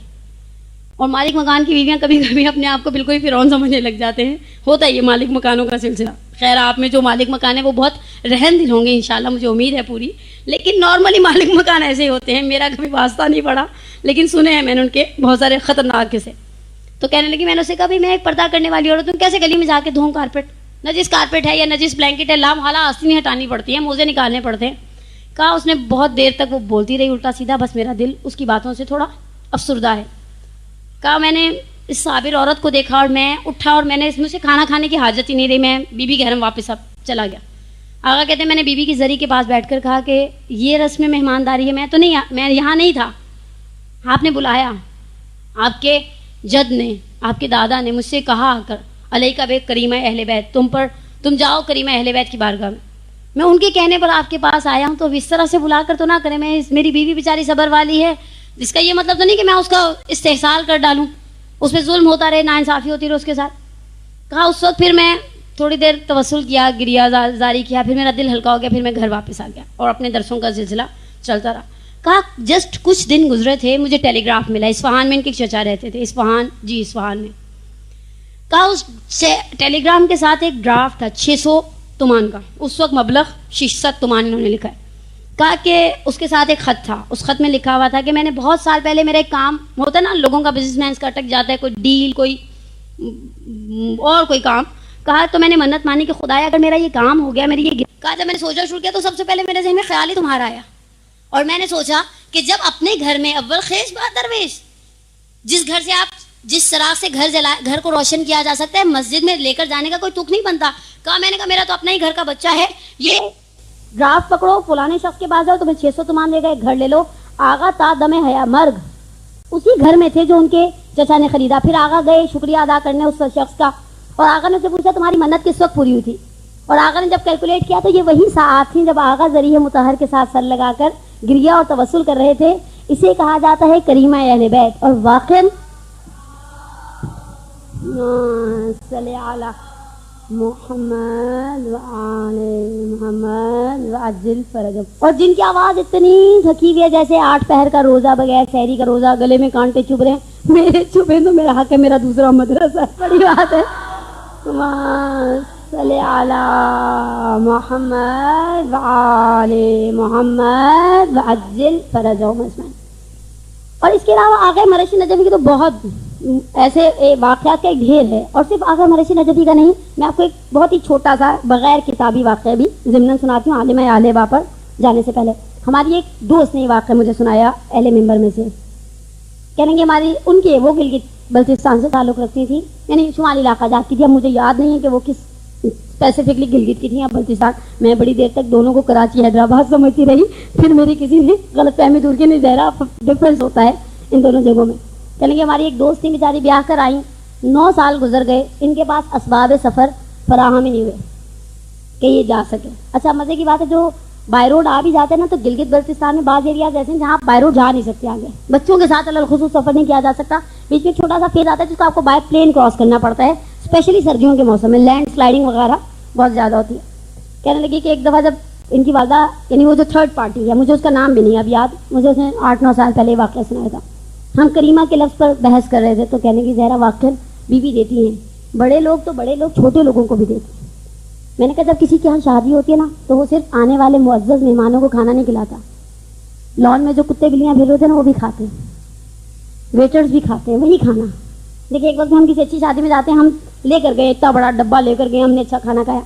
اور مالک مکان کی بیویاں کبھی کبھی اپنے آپ کو بالکل ہی فرعون سمجھنے لگ جاتے ہیں، ہوتا ہے یہ مالک مکانوں کا سلسلہ. خیر آپ میں جو مالک مکان ہے وہ بہت رحم دل ہوں گے انشاءاللہ، مجھے امید ہے پوری، لیکن نارملی مالک مکان ایسے ہی ہوتے ہیں. میرا کبھی واسطہ نہیں پڑا لیکن سنے ہیں میں نے ان کے بہت سارے خطرناک قصے. تو کہنے لگی میں نے اسے کہا بھی میں ایک پردہ کرنے والی عورت ہوں، کیسے گلی میں جا کے دھوؤں کارپیٹ، نجس کارپیٹ ہے یا نجس بلینکٹ ہے، لام حالا آستینیں ہٹانی پڑتی ہیں، موزے نکالنے پڑتے ہیں. کہا اس نے بہت دیر تک وہ بولتی رہی الٹا سیدھا، بس میرا دل اس کی باتوں سے تھوڑا افسردہ ہے. کہا میں نے اس صابر عورت کو دیکھا اور میں اٹھا اور میں نے اس میں سے کھانا کھانے کی حاجت ہی نہیں رہی، میں بی بی کے گھر میں واپس اب چلا گیا. آقا کہتے ہیں میں نے بی بی کی زری کے پاس بیٹھ کر کہا کہ یہ رسم مہمانداری ہے، میں یہاں نہیں تھا، آپ نے بلایا، آپ کے جد نے، آپ کے دادا نے مجھ سے کہا کر علیکہ بے کریمہ اہل بیت، تم جاؤ کریمہ اہل بیت کی بارگاہ میں ان کے کہنے پر آپ کے پاس آیا ہوں. تو اب اس طرح سے بلا کر تو نہ کریں، میری بیوی بیچاری صبر والی ہے، جس کا یہ مطلب تو نہیں کہ میں اس کا استحصال کر ڈالوں، اس پہ ظلم ہوتا رہے، ناانصافی ہوتی رہے اس کے ساتھ. کہا اس وقت پھر میں تھوڑی دیر توسل کیا، گریا زاری کیا، پھر میرا دل ہلکا ہو گیا، پھر میں گھر واپس آ گیا اور اپنے درسوں کا سلسلہ چلتا رہا. کہا جسٹ کچھ دن گزرے تھے، مجھے ٹیلی گراف ملا، اصفہان میں ان کے چچا رہتے تھے، اصفہان میں. کہا اس ٹیلی گرام کے ساتھ ایک ڈرافٹ تھا 600 تومان کا، اس وقت مبلغ 600 تومان انہوں نے لکھا ہے. کہا کہ اس کے ساتھ ایک خط تھا، اس خط میں لکھا ہوا تھا کہ میں نے بہت سال پہلے میرا ایک کام ہوتا ہے نا، لوگوں کا بزنس مینس کا اٹک جاتا ہے، کوئی ڈیل، کوئی اور کوئی کام. کہا تو میں نے منت مانی کہ خدایا اگر میرا یہ کام ہو گیا، میری یہ کہا جب میں نے سوچا شروع کیا تو سب سے پہلے میرے ذہن میں خیال ہی تمہارا آیا. اور میں نے سوچا کہ جب اپنے گھر میں اول خیز بات درویش، جس گھر سے آپ جس طرح سے گھر کو روشن کیا جا سکتا ہے، مسجد میں لے کر جانے کا کوئی تک نہیں بنتا. کہا میں نے کہا میرا تو اپنا ہی گھر کا بچہ ہے، یہ ڈرافٹ پکڑو، فلانے شخص کے پاس جاؤ، تمہیں 600 تومان دے گا، ایک گھر لے لو. آغا تا دم حیا مرگ اسی گھر میں تھے جو ان کے چچا نے خریدا. پھر آغا گئے شکریہ ادا کرنے اس شخص کا، اور آغا نے اسے پوچھا تمہاری منت کس وقت پوری ہوئی تھی. اور آغا نے جب کیلکولیٹ کیا تو یہ وہی ساعات تھیں جب آغا ذریعہ مطہر کے ساتھ سر لگا کر گریہ اور توسل کر رہے تھے. اسے کہا جاتا ہے کریمہ اہل بیت. اور واقعاً صلی علی محمد وآل محمد وعجل فرجهم. اور جن کی آواز اتنی تھکی ہوئی ہے جیسے 8 پہر کا روزہ بغیر سحری کا روزہ، گلے میں کانٹے چبھ رہے ہیں، میرے چبھے تو میرا حق ہے، میرا دوسرا مدرسہ ہے، بڑی بات ہے. صلی علی محمد وآل محمد وعجل فرجهم اجمعین. اور اس کے علاوہ آقا مرشی نجفی کی تو بہت ایسے واقعات کا ایک ڈھیر ہے. اور صرف آقا مرشی نجفی کا نہیں، میں آپ کو ایک بہت ہی چھوٹا سا بغیر کتابی واقعہ بھی ضمناً سناتی ہوں عالمہ اہل با پر جانے سے پہلے. ہماری ایک دوست نے یہ واقعہ مجھے سنایا اہل ممبر میں سے. کہنے کہ ہماری ان کے وہ گلگت بلتستان سے تعلق رکھتی تھی، یعنی شمالی علاقہ جاتی تھی. اب مجھے یاد نہیں ہے کہ وہ کس اسپیسیفکلی گلگت کی تھی یا بلتستان. میں بڑی دیر تک دونوں کو کراچی حیدرآباد سمجھتی رہی، پھر میری کسی نے غلط فہمی دور کی نہیں، ظاہرا ڈفرینس ہوتا ہے ان دونوں جگہوں میں. کہنے کہ ہماری ایک دوست تھی بیچاری بیاہ کر آئیں، 9 سال گزر گئے، ان کے پاس اسباب سفر فراہم ہی نہیں ہوئے کہ یہ جا سکے. اچھا مزے کی بات ہے جو بائی روڈ آ بھی جاتے ہیں نا تو گلگت بلتستان میں بعض ایریاز ایسے ہیں جہاں آپ بائی روڈ جا نہیں سکتے، آگے بچوں کے ساتھ الخصوص سفر نہیں کیا جا سکتا. بیچ میں چھوٹا سا فیز آتا ہے جس کو آپ کو بائی پلین کراس کرنا پڑتا ہے، اسپیشلی سردیوں کے موسم میں لینڈ سلائڈنگ وغیرہ بہت زیادہ ہوتی ہے. کہنے لگی کہ ایک دفعہ جب ان کی والدہ یعنی وہ جو تھرڈ پارٹی ہے، مجھے اس کا نام بھی نہیں اب یاد، مجھے اس نے 8-9 سال پہلے واقعہ سنایا تھا. ہم کریمہ کے لفظ پر بحث کر رہے تھے تو کہنے کی زہرا واقعا بیوی دیتی ہیں، بڑے لوگ تو بڑے لوگ چھوٹے لوگوں کو بھی دیتے ہیں. میں نے کہا جب کسی کے یہاں شادی ہوتی ہے نا تو وہ صرف آنے والے معزز مہمانوں کو کھانا نہیں کھلاتا، لان میں جو کتے بلیاں پھر ہوتے ہیں نا وہ بھی کھاتے ہیں، ویٹرز بھی کھاتے ہیں وہی کھانا. دیکھیے ایک وقت ہم کسی اچھی شادی میں جاتے ہیں، ہم لے کر گئے اتنا بڑا ڈبہ لے کر گئے، ہم نے اچھا کھانا کھایا،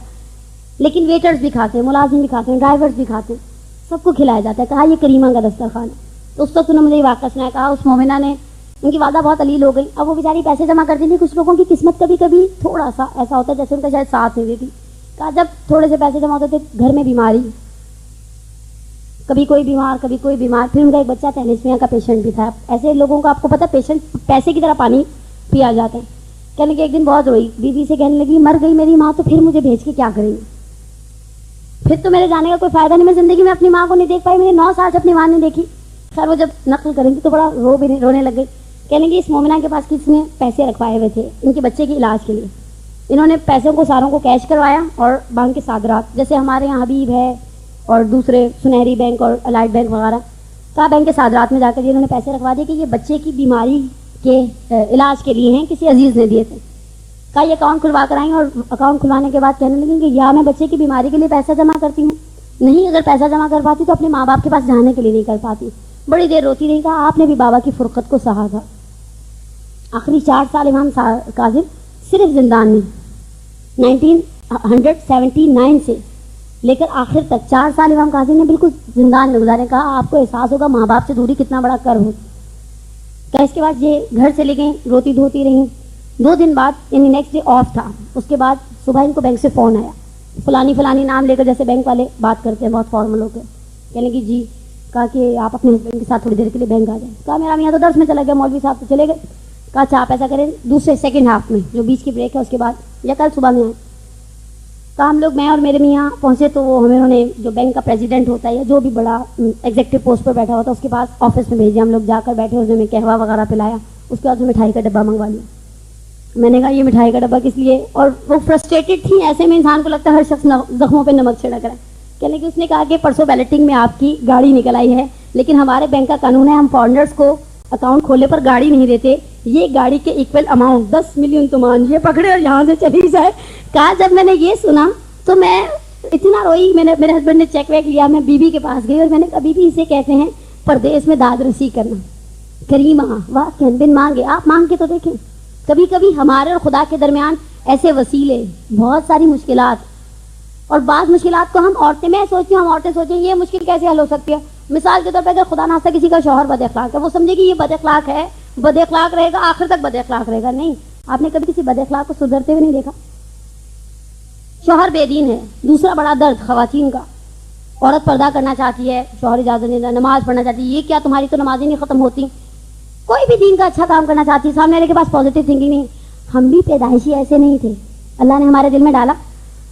لیکن ویٹرز بھی کھاتے ہیں، ملازم بھی کھاتے ہیں، ڈرائیورز بھی کھاتے ہیں. سب کو کھلایا جاتا ہے. کہا یہ کریمہ کا دسترخوان ہے. تو اس وقت انہوں نے مجھے یہ واقعہ سنایا. کہا اس مومنہ نے, ان کی والدہ بہت علیل ہو گئی, اب وہ بیچاری پیسے جمع کرتی تھی. کچھ لوگوں کی قسمت کبھی کبھی تھوڑا سا ایسا ہوتا ہے جیسے ان کا شاید ساتھ نہیں دیتی. کہا جب تھوڑے سے پیسے جمع ہوتے تھے, گھر میں بیماری, کبھی کوئی بیمار کبھی کوئی بیمار, پھر ان کا ایک بچہ تیلیسمیا کا پیشنٹ بھی تھا. ایسے لوگوں کو آپ کو پتا پیشنٹ پیسے کی طرح پانی پیا جاتا ہے. کہنے لگی ایک دن بہت روئی, بیوی سے کہنے لگی مر گئی میری ماں تو پھر مجھے بھیج کے کیا کریں گے, پھر تو میرے جانے کا کوئی فائدہ نہیں, میں زندگی میں اپنی ماں کو نہیں دیکھ پائی, میں نے 9 سال سے اپنی ماں نہیں دیکھی. خیر وہ جب نقل کریں گی تو بڑا رونے لگ گئی. کہنے لگی اس مومنہ کے پاس کسی نے پیسے رکھوائے ہوئے تھے ان کے بچے کے علاج کے لیے. انہوں نے پیسوں کو ساروں کو کیش کروایا اور بینک کے صادرات, جیسے ہمارے یہاں حبیب ہے اور دوسرے سنہری بینک اور الائٹ بینک وغیرہ, کا بینک کے صادرات میں جا کر انہوں نے پیسے رکھوا دیے کہ یہ بچے کی بیماری کے علاج کے لیے ہیں, کسی عزیز نے دیے تھے. کہا یہ اکاؤنٹ کھلوا کر آئیں, اور اکاؤنٹ کھلوانے کے بعد کہنے لگیں کہ یا میں بچے کی بیماری کے لیے پیسہ جمع کرتی ہوں, نہیں اگر پیسہ جمع کر پاتی تو اپنے ماں باپ کے پاس جانے کے لیے نہیں کر پاتی. بڑی دیر روتی رہی. کہا آپ نے بھی بابا کی فرقت کو سہا تھا. آخری 4 سال امام کاظم صرف زندان میں 1979 سے لے کر آخر تک 4 سال امام کاظم نے بالکل زندان میں گزارے. کہا آپ کو احساس ہوگا ماں باپ سے دوری کتنا بڑا کر ہو. کہا اس کے بعد یہ گھر سے لے گئیں, روتی دھوتی رہیں. 2 دن بعد یعنی نیکسٹ ڈے آف تھا, اس کے بعد صبح ان کو بینک سے فون آیا, فلانی نام لے کر, جیسے بینک والے بات کرتے ہیں بہت فارمل ہو کر. کہنے کی جی. کہا کہ آپ اپنے ہسبینڈ کے ساتھ تھوڑی دیر کے لیے بینک آ جائیں. کہا میرا میاں تو درس میں چلا گیا, مولوی صاحب تو چلے گئے. کہا اچھا آپ ایسا کریں دوسرے سیکنڈ ہاف میں جو بیچ کی بریک ہے اس کے بعد یا کل صبح میں آئیں. کہا ہم لوگ, میں اور میرے میاں پہنچے تو وہ ہمیں انہوں نے جو بینک کا پریزیڈنٹ ہوتا ہے یا جو بھی بڑا ایگزیکٹو پوسٹ پر بیٹھا ہوتا ہے اس کے پاس آفس میں بھیجے. ہم لوگ جا کر بیٹھے, اس نے ہمیں قہوہ وغیرہ پلایا. اس کے بعد مٹھائی کا ڈبہ منگوا لیا. میں نے کہا یہ مٹھائی کا ڈبہ کس لیے, اور وہ فرسٹریٹڈ تھی. ایسے میں انسان کو لگتا ہے ہر شخص زخموں پہ نمک چھڑک رہا ہے. کہنے کہ اس نے کہا کہ پرسوں بیلٹنگ میں آپ کی گاڑی نکل آئی ہے, لیکن ہمارے بینک کا قانون ہے ہم فارنرز کو اکاؤنٹ کھولے پر گاڑی نہیں دیتے, یہ گاڑی کے ایکول اماؤنٹ 10 ملین تومان یہ پکڑے اور یہاں سے چلی جائے. کہا جب میں نے یہ سنا تو میں اتنا روئی. میرے ہسبینڈ نے چیک ویک لیا, میں بیوی کے پاس گئی اور میں نے کبھی بھی اسے کہتے ہیں پردیس میں داد رسی کرنا. کریمہ واقعا بن مانگے, آپ مانگ کے تو دیکھیں. کبھی کبھی ہمارے اور خدا کے درمیان ایسے وسیلے, بہت ساری مشکلات, اور بعض مشکلات کو ہم عورتیں, میں سوچتی ہوں ہم عورتیں سوچیں یہ مشکل کیسے حل ہو سکتی ہے. مثال کے طور پہ اگر خدا ناخواستہ کسی کا شوہر بد اخلاق ہے, وہ سمجھے کہ یہ بد اخلاق ہے, بد اخلاق رہے گا آخر تک بد اخلاق رہے گا. نہیں, آپ نے کبھی کسی بد اخلاق کو سدھرتے ہوئے نہیں دیکھا. شوہر بے دین ہے, دوسرا بڑا درد خواتین کا. عورت پردہ کرنا چاہتی ہے, شوہر اجازت نہیں دیتا, نماز پڑھنا چاہتی ہے, یہ کیا تمہاری تو نمازیں نہیں ختم ہوتی. کوئی بھی دین کا اچھا کام کرنا چاہتی ہے, سامنے والے کے پاس پازیٹیو تھنکنگ نہیں. ہم بھی پیدائشی ایسے نہیں تھے, اللہ نے ہمارے دل میں ڈالا.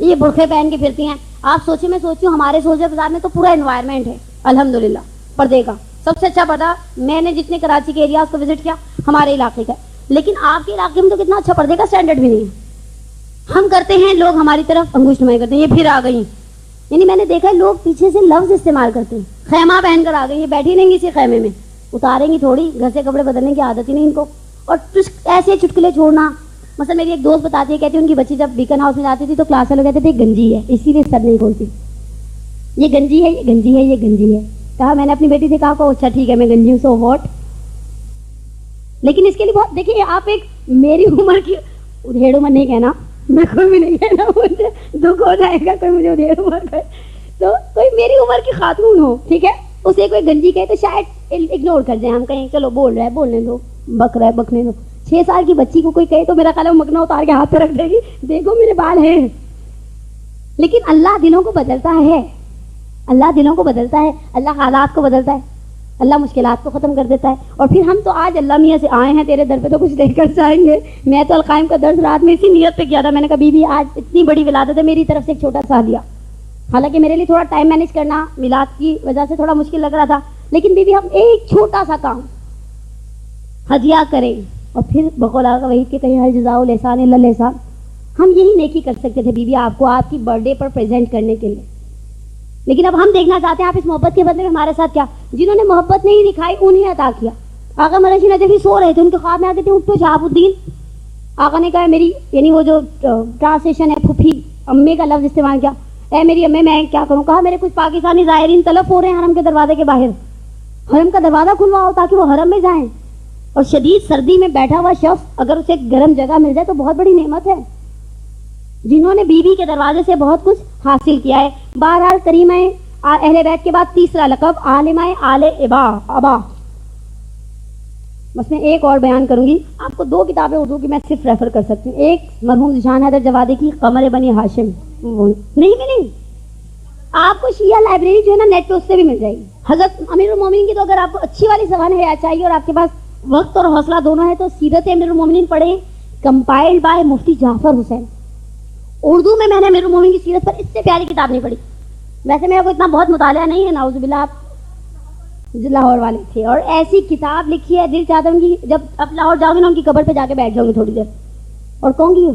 یہ برقعے پہن کے پھرتی ہیں. آپ سوچیں, میں سوچتی ہوں ہمارے سولجر بازار میں تو پورا انوائرمنٹ ہے الحمدللہ پردے کا. سب سے اچھا پردہ میں نے جتنے کراچی کے ایریاز کو وزٹ کیا ہمارے علاقے کا, لیکن آپ کے علاقے میں تو کتنا اچھا پردے کا اسٹینڈرڈ بھی نہیں ہے. ہم کرتے ہیں, لوگ ہماری طرف انگوش نمائی کرتے ہیں, یہ پھر آ گئی. یعنی میں نے دیکھا ہے لوگ پیچھے سے لفظ استعمال کرتے ہیں, خیمہ پہن کر آ گئی, یہ بیٹھی نہیں گی اسی خیمے میں, اتاریں گی تھوڑی, گھر سے کپڑے بدلنے کی عادت ہی نہیں ان کو. اور ایسے چٹکلے چھوڑنا. مثلا میری ایک دوست بتاتی ہے, کہتی ہے ان کی بچی جب بیکن ہاؤس میں جاتی تھی تو کلاس والے کہتے تھے گنجی ہے, اسی لیے سر نہیں کھولتی. یہ گنجی ہے, یہ گنجی ہے, یہ گنجی ہے. کہا میں نے اپنی بیٹی سے کہا کہ اچھا ٹھیک ہے میں گنجی ہوں, سو واٹ. لیکن اس کے لیے بہت دیکھیے, آپ ایک میری عمر کی ادھیڑ عمر نہیں کہنا, میں کوئی بھی نہیں کہنا, مجھے دکھ ہو جائے گا کوئی مجھے ادھیڑ عمر کہے. تو کوئی میری عمر کی خاتون ہو, ٹھیک ہے, اسے کوئی گنجی کہے تو شاید اگنور کر دیں, ہم کہیں چلو بول رہا ہے بولنے دو, بک رہا ہے بکنے دو. 6 سال کی بچی کو کوئی کہے تو میرا خیال ہے مکنا اتار کے ہاتھ پہ رکھ دے گی, دیکھو میرے بال ہیں. لیکن اللہ دلوں کو بدلتا ہے, اللہ دلوں کو بدلتا ہے, اللہ حالات کو بدلتا ہے, اللہ مشکلات کو ختم کر دیتا ہے. اور پھر ہم تو آج اللہ میاں سے آئے ہیں تیرے در پہ تو کچھ لے کر جائیں گے. میں تو القائم کا درس رات میں اسی نیت پہ کیا تھا, میں نے کبھی بھی آج اتنی بڑی ولادت ہے میری طرف سے ایک چھوٹا سا دیا. حالانکہ میرے لیے تھوڑا ٹائم مینیج کرنا میلاد کی وجہ سے تھوڑا مشکل لگ رہا تھا, لیکن بی بی ہم ایک چھوٹا سا کام ہدیہ کریں اور پھر بقول آقا وحید کے کہیں ہر جزاء الاحسان الا الاحسان. ہم یہی نیکی کر سکتے تھے بی بی آپ کو آپ کی برتھ ڈے پر پریزنٹ کرنے کے لیے. لیکن اب ہم دیکھنا چاہتے ہیں آپ اس محبت کے بدلے میں ہمارے ساتھ کیا, جنہوں نے محبت نہیں دکھائی انہیں عطا کیا. آقا مرشی نجفی سو رہے تھے, ان کے خواب میں آتے تھے اٹھو شہاب الدین. آقا نے کہا میری, یعنی وہ جو ٹرانسلیشن ہے پھوپھی امے کا لفظ استعمال کیا, اے میری امے میں کیا کروں. کہا میرے کچھ پاکستانی زائرین طلب ہو رہے ہیں حرم کے دروازے کے باہر, حرم کا دروازہ کھلواؤ تاکہ وہ حرم میں جائیں. اور شدید سردی میں بیٹھا ہوا شخص اگر اسے گرم جگہ مل جائے تو بہت بڑی نعمت ہے, جنہوں نے بی بی کے دروازے سے بہت کچھ حاصل کیا ہے. بہرحال کریمہ اہل بیت کے بعد تیسرا لقب عالمہ آل ابا. بس میں ایک اور بیان کروں گی. آپ کو 2 کتابیں اردو کی میں صرف ریفر کر سکتی ہوں. ایک مرحوم ذیشان حیدر جوادی کی قمر بنی ہاشم, نہیں آپ کو شیعہ لائبریری جو ہے نا نیٹ پہ اس سے بھی مل جائے گی. حضرت امیر المومنین کی تو اگر آپ کو اچھی والی زبان حیات چاہیے اور آپ کے پاس وقت اور حوصلہ دونوں ہے تو سیرت امیر المومنین پڑھیں, کمپائلڈ بائی مفتی جعفر حسین. اردو میں نے امیر المومنین کی سیرت پر اس سے پیاری کتاب نہیں پڑھی. ویسے میرا کوئی اتنا بہت مطالعہ نہیں ہے, نعوذ باللہ, آپ لاہور والے تھے, اور ایسی کتاب لکھی ہے دل چاہتا ہوں کہ جب اب لاہور جاؤں گی نا ان کی قبر پہ جا کے بیٹھ جاؤں گی تھوڑی دیر اور کہوں گی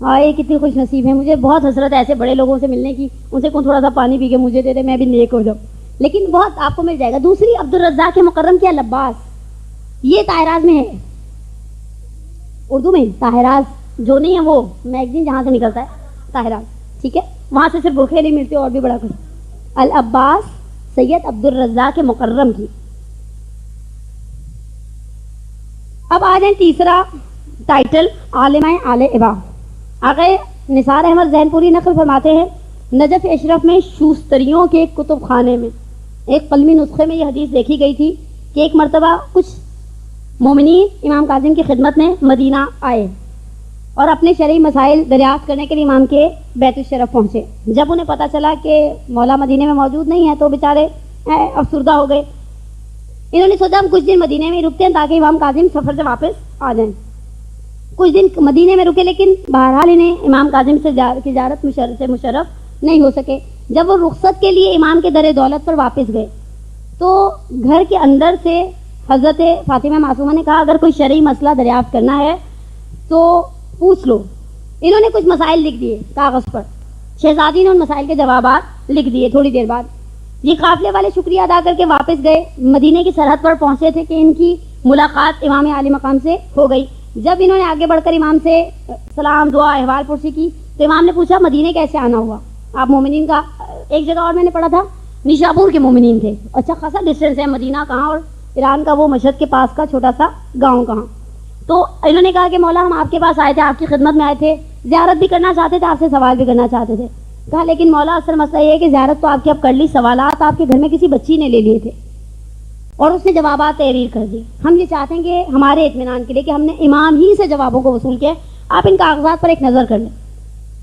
ہاں یہ کتنی خوش نصیب ہے. مجھے بہت حسرت ہے ایسے بڑے لوگوں سے ملنے کی, ان سے کون تھوڑا سا پانی پی کے مجھے دے دے میں بھی نیک ہو جاؤں. لیکن بہت آپ کو مل جائے گا. دوسری عبدالرزاق مکرم کی العباس, یہ طاہراز میں ہے, اردو میں طاہراز جو نہیں ہے وہ میگزین جہاں سے نکلتا ہے طاہراز, ٹھیک ہے, وہاں سے صرف برقعے نہیں ملتے اور بھی بڑا کچھ. العباس سید عبدالرزاق مکرم کی. اب آ جائیں تیسرا ٹائٹل عالمہ آل ابا. آگے نثار احمد زین پوری نقل فرماتے ہیں نجف اشرف میں شوستریوں کے کتب خانے میں ایک قلمی نسخے میں یہ حدیث دیکھی گئی تھی کہ ایک مرتبہ کچھ مومنین امام کاظم کی خدمت میں مدینہ آئے اور اپنے شرعی مسائل دریافت کرنے کے لیے امام کے بیت الشرف پہنچے. جب انہیں پتہ چلا کہ مولا مدینے میں موجود نہیں ہے تو بیچارے افسردہ ہو گئے. انہوں نے سوچا ہم کچھ دن مدینے میں رکتے ہیں تاکہ امام کاظم سفر سے واپس آ جائیں. کچھ دن مدینے میں رکے لیکن بہرحال انہیں امام کاظم سے زیارت سے مشرف نہیں ہو سکے. جب وہ رخصت کے لیے امام کے در دولت پر واپس گئے تو گھر کے اندر سے حضرت فاطمہ معصومہ نے کہا اگر کوئی شرعی مسئلہ دریافت کرنا ہے تو پوچھ لو. انہوں نے کچھ مسائل لکھ دیے کاغذ پر. شہزادی نے ان مسائل کے جوابات لکھ دیے. تھوڑی دیر بعد یہ قافلے والے شکریہ ادا کر کے واپس گئے. مدینے کی سرحد پر پہنچے تھے کہ ان کی ملاقات امام عالی مقام سے ہو گئی. جب انہوں نے آگے بڑھ کر امام سے سلام دعا احوال پرسی کی تو امام نے پوچھا مدینے کیسے آنا ہوا. آپ مومنین کا ایک جگہ اور میں نے پڑھا تھا نیشاپور کے مومنین تھے. اچھا خاصا ڈسٹینس ہے مدینہ کہاں اور ایران کا وہ مشہد کے پاس کا چھوٹا سا گاؤں کہاں. تو انہوں نے کہا کہ مولا ہم آپ کے پاس آئے تھے, آپ کی خدمت میں آئے تھے, زیارت بھی کرنا چاہتے تھے, آپ سے سوال بھی کرنا چاہتے تھے. کہا لیکن مولا اصل مسئلہ یہ ہے کہ زیارت تو آپ کی اب کر لی, سوالات آپ کے گھر میں کسی بچی نے لے لیے تھے اور اس نے جوابات تحریر کر دی. ہم یہ چاہتے ہیں کہ ہمارے اطمینان کے لیے کہ ہم نے امام ہی سے جوابوں کو وصول کیا, آپ ان کاغذات پر ایک نظر کر لیں.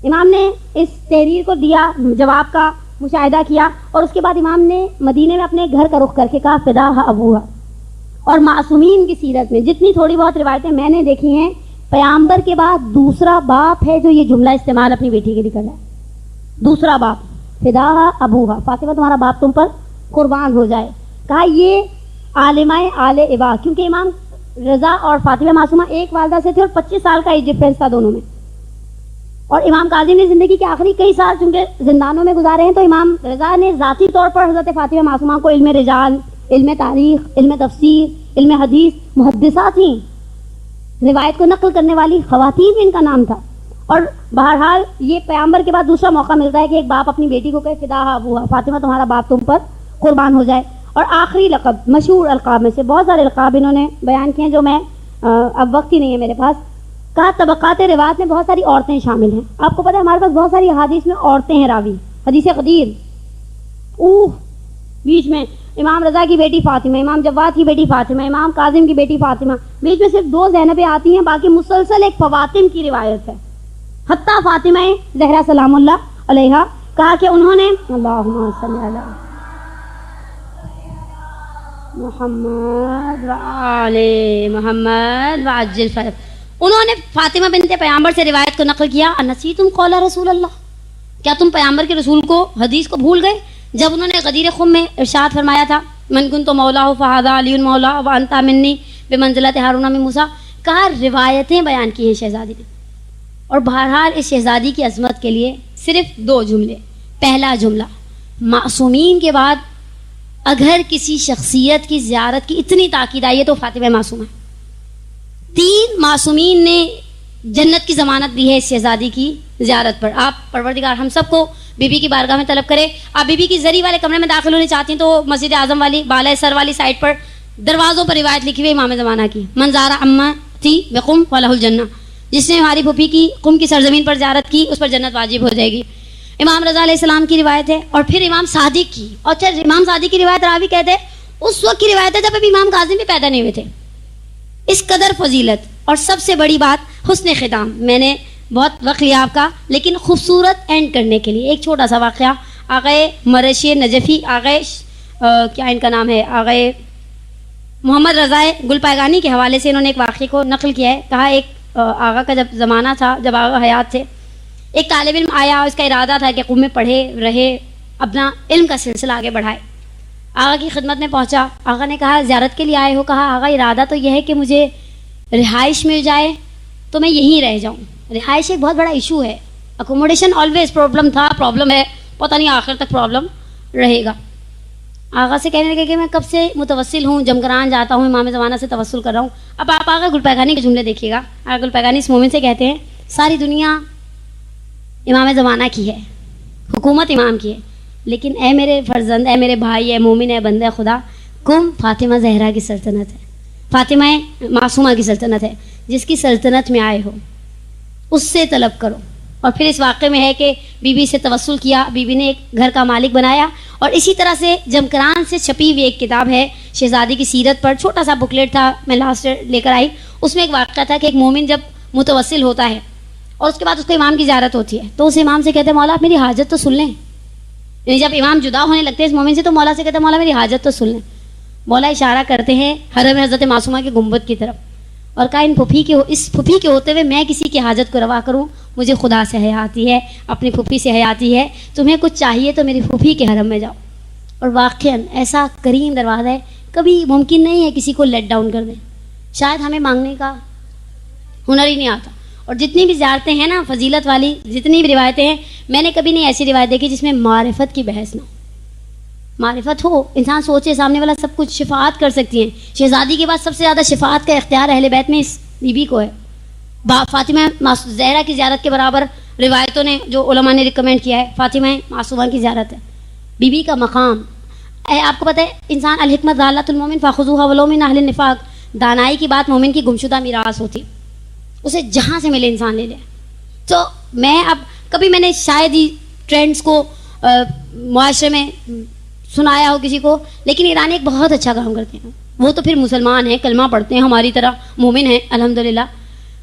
امام نے اس تحریر کو دیا, جواب کا مشاہدہ کیا اور اس کے بعد امام نے مدینے میں اپنے گھر کا رخ کر کے کہا فدا ابوہا. اور معصومین کی سیرت میں جتنی تھوڑی بہت روایتیں میں نے دیکھی ہیں, پیامبر کے بعد دوسرا باپ ہے جو یہ جملہ استعمال اپنی بیٹی کے لیے کر رہا ہے. دوسرا باپ, فدا ابوہا, فاطمہ تمہارا باپ تم پر قربان ہو جائے. کہا یہ عالمہ آل ابا, کیونکہ امام رضا اور فاطمہ معصومہ ایک والدہ سے تھے اور 25 سال کا ایج ڈفرینس تھا دونوں میں. اور امام کاظم نے زندگی کے آخری کئی سال چونکہ زندانوں میں گزارے ہیں تو امام رضا نے ذاتی طور پر حضرت فاطمہ معصومہ کو علم رجال, علم تاریخ, علم تفسیر, علم حدیث, محدثہ تھیں, روایت کو نقل کرنے والی خواتین میں ان کا نام تھا. اور بہرحال یہ پیامبر کے بعد دوسرا موقع ملتا ہے کہ ایک باپ اپنی بیٹی کو کہے فدا ابوہا, فاطمہ تمہارا باپ تم پر قربان ہو جائے. اور آخری لقب مشہور القاب میں سے بہت سارے القاب انہوں نے بیان کیے ہیں جو میں اب وقت ہی نہیں ہے میرے پاس. کہا طبقات روایت میں بہت ساری عورتیں شامل ہیں. آپ کو پتہ ہے ہمارے پاس بہت ساری احادیث میں عورتیں ہیں راوی. حدیث قدیر, بیچ میں امام رضا کی بیٹی فاطمہ, امام جواد کی بیٹی فاطمہ, امام کاظم کی بیٹی فاطمہ, بیچ میں صرف 2 زینبیں آتی ہیں, باقی مسلسل ایک فواتم کی روایت ہے. حتیٰ فاطمہ زہرا سلام اللہ علیہا کہا کہ انہوں نے اللہم صلی علی محمد وآل محمد وعجل فرج, انہوں نے فاطمہ بنت پیامبر سے روایت کو نقل کیا انسیتم قول رسول اللہ, کیا تم پیامبر کے رسول کو حدیث کو بھول گئے جب انہوں نے غدیر خم میں ارشاد فرمایا تھا من کنت مولا فہذا علی مولا وانت منی بمنزلۃ ہارون من موسیٰ. کہا روایتیں بیان کی ہیں شہزادی نے. اور بہرحال اس شہزادی کی عظمت کے لیے صرف 2 جملے. پہلا جملہ, معصومین کے بعد اگر کسی شخصیت کی زیارت کی اتنی تاکید آئی ہے تو فاطمہ معصومہ. 3 معصومین نے جنت کی ضمانت دی ہے اس شہزادی کی زیارت پر. آپ پروردگار ہم سب کو بی بی کی بارگاہ میں طلب کرے. آپ بی بی کی زری والے کمرے میں داخل ہونے چاہتی ہیں تو مسجد اعظم والی بالائے سر والی سائڈ پر دروازوں پر روایت لکھی ہوئی امام زمانہ کی منظارہ اما تھی بقم فلہ الجنہ, جس نے ہماری پھوپھی کی قم کی سرزمین پر زیارت کی اس پر جنت واجب ہو جائے گی. امام رضا علیہ السلام کی روایت ہے، اور پھر امام صادق کی. اور چل امام صادق کی روایت راوی کہتے ہیں اس وقت کی روایت ہے جب ابھی امام کاظم بھی پیدا نہیں ہوئے تھے. اس قدر فضیلت. اور سب سے بڑی بات حسن ختام. میں نے بہت وقت لیا آپ کا، لیکن خوبصورت اینڈ کرنے کے لیے ایک چھوٹا سا واقعہ. آغائے مرشی نجفی، آغائے کیا ان کا نام ہے، آغائے محمد رضا گل پائگانی کے حوالے سے انہوں نے ایک واقعے کو نقل کیا ہے. کہا ایک آغا کا جب زمانہ تھا، جب آغا حیات تھے، ایک طالب علم آیا، اس کا ارادہ تھا کہ قوم میں پڑھے رہے، اپنا علم کا سلسلہ آگے بڑھائے. آغا کی خدمت میں پہنچا. آغا نے کہا زیارت کے لیے آئے ہو؟ کہا آغا ارادہ تو یہ ہے کہ مجھے رہائش مل جائے تو میں یہیں رہ جاؤں. رہائش ایک بہت بڑا ایشو ہے. اکوموڈیشن آلویز پرابلم تھا، پرابلم ہے، پتہ نہیں آخر تک پرابلم رہے گا. آغا سے کہنے لگے کہ میں کب سے متوسل ہوں، جمگران جاتا ہوں، امام زمانہ سے توسل کر رہا ہوں. اب آپ آغا گل پیغانی کے جملے دیکھیے گا. آغا گل پیغانی اس مومن سے کہتے ہیں ساری دنیا امام زمانہ کی ہے، حکومت امام کی ہے، لیکن اے میرے فرزند، اے میرے بھائی، اے مومن، اے بندہ خدا، کم فاطمہ زہرا کی سلطنت ہے، فاطمہ معصومہ کی سلطنت ہے. جس کی سلطنت میں آئے ہو اس سے طلب کرو. اور پھر اس واقعے میں ہے کہ بی بی سے توسل کیا، بی بی نے ایک گھر کا مالک بنایا. اور اسی طرح سے جمکران سے چھپی ہوئی ایک کتاب ہے شہزادی کی سیرت پر، چھوٹا سا بکلیٹ تھا، میں لاسٹ لے کر آئی. اس میں ایک واقعہ تھا کہ ایک مومن جب متوسل ہوتا ہے اور اس کے بعد اس کو امام کی زیارت ہوتی ہے، تو اس امام سے کہتے ہیں مولا آپ میری حاجت تو سن لیں. یعنی جب امام جدا ہونے لگتے ہیں اس مومن سے تو مولا سے کہتے ہیں مولا میری حاجت تو سن لیں. مولا اشارہ کرتے ہیں حرم حضرت معصومہ کے گنبد کی طرف اور کہا اس پھوپھی کے ہوتے ہوئے میں کسی کی حاجت کو روا کروں؟ مجھے خدا سے حیا آتی ہے، اپنی پھوپھی سے حیا آتی ہے. تمہیں کچھ چاہیے تو میری پھوپھی کے حرم میں جاؤ. اور واقعاً ایسا کریم دروازہ ہے، کبھی ممکن نہیں ہے کسی کو لیٹ ڈاؤن کر دیں. شاید ہمیں مانگنے کا ہنر ہی نہیں آتا. اور جتنی بھی زیارتیں ہیں نا فضیلت والی، جتنی بھی روایتیں ہیں، میں نے کبھی نہیں ایسی روایت دیکھی جس میں معرفت کی بحث نہ ہو. معرفت ہو، انسان سوچے سامنے والا سب کچھ شفاعت کر سکتی ہیں. شہزادی کے بعد سب سے زیادہ شفاعت کا اختیار اہل بیت میں اس بی بی کو ہے. فاطمہ زہرا کی زیارت کے برابر روایتوں نے جو علماء نے ریکمینڈ کیا ہے فاطمہ معصومہ کی زیارت ہے. بی بی کا مقام آپ کو پتہ ہے، انسان الحکمت ضالۃ المومن فخذوها ولو من اہل النفاق، دانائی کی بات مومن کی گمشدہ میراث ہوتی، اسے جہاں سے ملے انسان لے لے. تو میں اب کبھی میں نے شاید ہی ٹرینڈز کو معاشرے میں سنایا ہو کسی کو، لیکن ایرانی ایک بہت اچھا کام کرتے ہیں. وہ تو پھر مسلمان ہیں، کلمہ پڑھتے ہیں، ہماری طرح مومن ہیں الحمدللہ.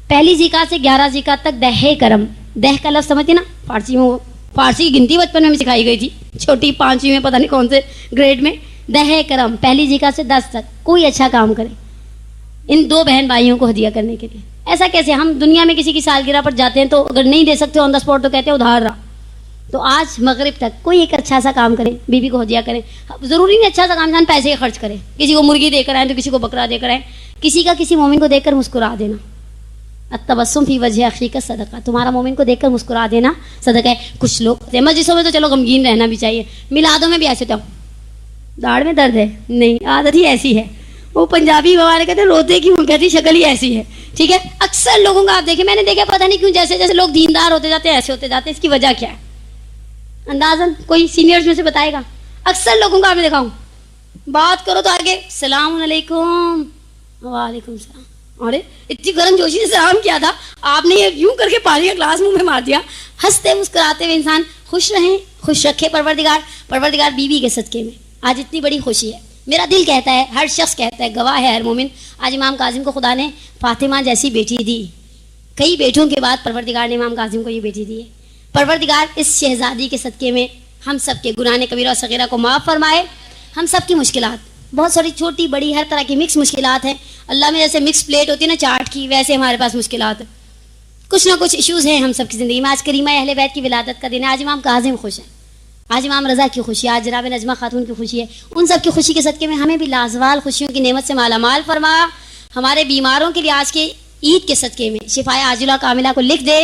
پہلی زکات سے 11 زکات تک دہ کرم، دہ کا لفظ سمجھتے نا، فارسی کی گنتی بچپن میں سکھائی گئی تھی، چھوٹی 5ویں میں پتہ نہیں کون سے گریڈ میں. دہ کرم پہلی زکات سے 10 تک کوئی اچھا کام کرے ان 2 بہن بھائیوں کو ہدیہ کرنے کے لیے. ایسا کیسے؟ ہم دنیا میں کسی کی سالگرہ پر جاتے ہیں تو اگر نہیں دے سکتے آن دا اسپاٹ تو کہتے ہیں ادھار رہا. تو آج مغرب تک کوئی ایک اچھا سا کام کریں، بیوی کو ہدیہ کریں. ضروری نہیں اچھا سا کام انسان پیسے خرچ کرے، کسی کو مرغی دے کر آئیں تو کسی کو بکرا دے کر آئیں. کسی کا کسی مومن کو دیکھ کر مسکرا دینا، التبسم فی وجہ اخی کا صدقہ، تمہارا مومن کو دیکھ کر مسکرا دینا صدقہ ہے. کچھ لوگ مجلسوں میں تو چلو غمگین رہنا بھی چاہیے، میلادوں میں بھی ایسے تو داڑھ میں درد ہے نہیں، عادت ہی ایسی ہے. وہ پنجابی ہمارے کہتے ہیں روتے کی ان کہتی شکل ہی ایسی ہے. ٹھیک ہے، اکثر لوگوں کا آپ دیکھیں، میں نے دیکھا پتہ نہیں کیوں جیسے جیسے لوگ دیندار ہوتے جاتے ہیں ایسے ہوتے جاتے ہیں. اس کی وجہ کیا ہے اندازاً کوئی سینئرز میں سے بتائے گا؟ اکثر لوگوں کا آپ نے دیکھا ہوں بات کرو تو آگے السلام علیکم، وعلیکم السلام. ارے اتنی گرم جوشی سے سلام کیا تھا آپ نے، یہ یوں کر کے پانی کا گلاس منہ میں مار دیا. ہنستے مسکراتے ہوئے انسان خوش رہیں، خوش رکھے پروردگار بیوی کے صدقے میں. آج اتنی بڑی خوشی ہے، میرا دل کہتا ہے، ہر شخص کہتا ہے، گواہ ہے ہر مومن. آج امام کاظم کو خدا نے فاطمہ جیسی بیٹی دی. کئی بیٹوں کے بعد پروردگار نے امام کاظم کو یہ بیٹی دی ہے. پروردگار اس شہزادی کے صدقے میں ہم سب کے گناہ کبیرہ اور صغیرہ کو معاف فرمائے. ہم سب کی مشکلات بہت ساری چھوٹی بڑی ہر طرح کی مکس مشکلات ہیں. اللہ میں جیسے مکس پلیٹ ہوتی ہے نا چاٹ کی، ویسے ہمارے پاس مشکلات ہیں، کچھ نہ کچھ ایشوز ہیں ہم سب کی زندگی میں. آج کریمہ اہل بیت کی ولادت کا دن ہے. آج امام کاظم خوش ہیں، آج امام رضا کی خوشی ہے، آج جناب نجمہ خاتون کی خوشی ہے. ان سب کی خوشی کے صدقے میں ہمیں بھی لازوال خوشیوں کی نعمت سے مالا مال فرما. ہمارے بیماروں کے لیے آج کے عید کے صدقے میں شفائے عاجلہ کاملہ کو لکھ دے.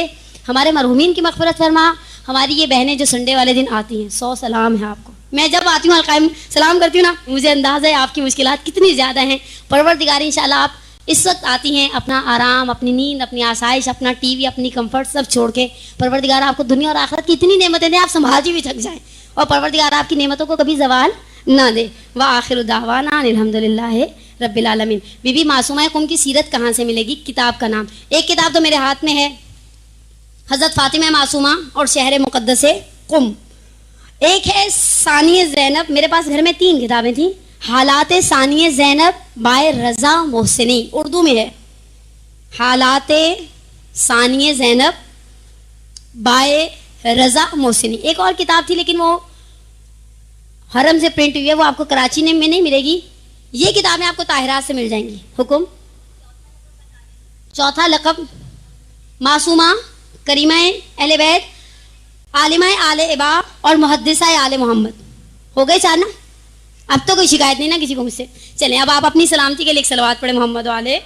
ہمارے مرحومین کی مغفرت فرما. ہماری یہ بہنیں جو سنڈے والے دن آتی ہیں، 100 سلام ہے آپ کو. میں جب آتی ہوں القائم سلام کرتی ہوں نا، مجھے اندازہ ہے آپ کی مشکلات کتنی زیادہ ہیں. پروردگار انشاءاللہ آپ اس وقت آتی ہیں اپنا آرام، اپنی نیند، اپنی آسائش، اپنا ٹی وی، اپنی کمفرٹ سب چھوڑ کے. پروردگار آپ کو دنیا اور آخرت کی اتنی نعمتیں دیں آپ سنبھالتی بھی تھک جائیں، اور پروردگار آپ کی نعمتوں کو کبھی زوال نہ دے. وآخر دعوانا الحمدللہ رب العالمین. بی بی معصومہ قم کی سیرت کہاں سے ملے گی؟ کتاب کا نام، ایک کتاب تو میرے ہاتھ میں ہے، حضرت فاطمہ معصومہ اور شہر مقدس قم. ایک ہے ثانی زینب. میرے پاس گھر میں 3 کتابیں تھیں. حالات ثانی زینب بائے رضا محسنی, اردو میں ہے. حالات ثانی زینب بائے رضا محسنی. ایک اور کتاب تھی لیکن وہ حرم سے پرنٹ ہوئی ہے, وہ آپ کو کراچی میں نہیں ملے گی. یہ کتابیں آپ کو طاہرات سے مل جائیں گی. حکم. چوتھا لقب معصومہ, کریمہ اہل بیت, عالمہ آل ابا اور محدثہ آل محمد. ہو گئے 4 نا؟ اب تو کوئی شکایت نہیں نا کسی کو مجھ سے. چلیں اب آپ اپنی سلامتی کے لیے ایک صلوات پڑھیں محمد والے.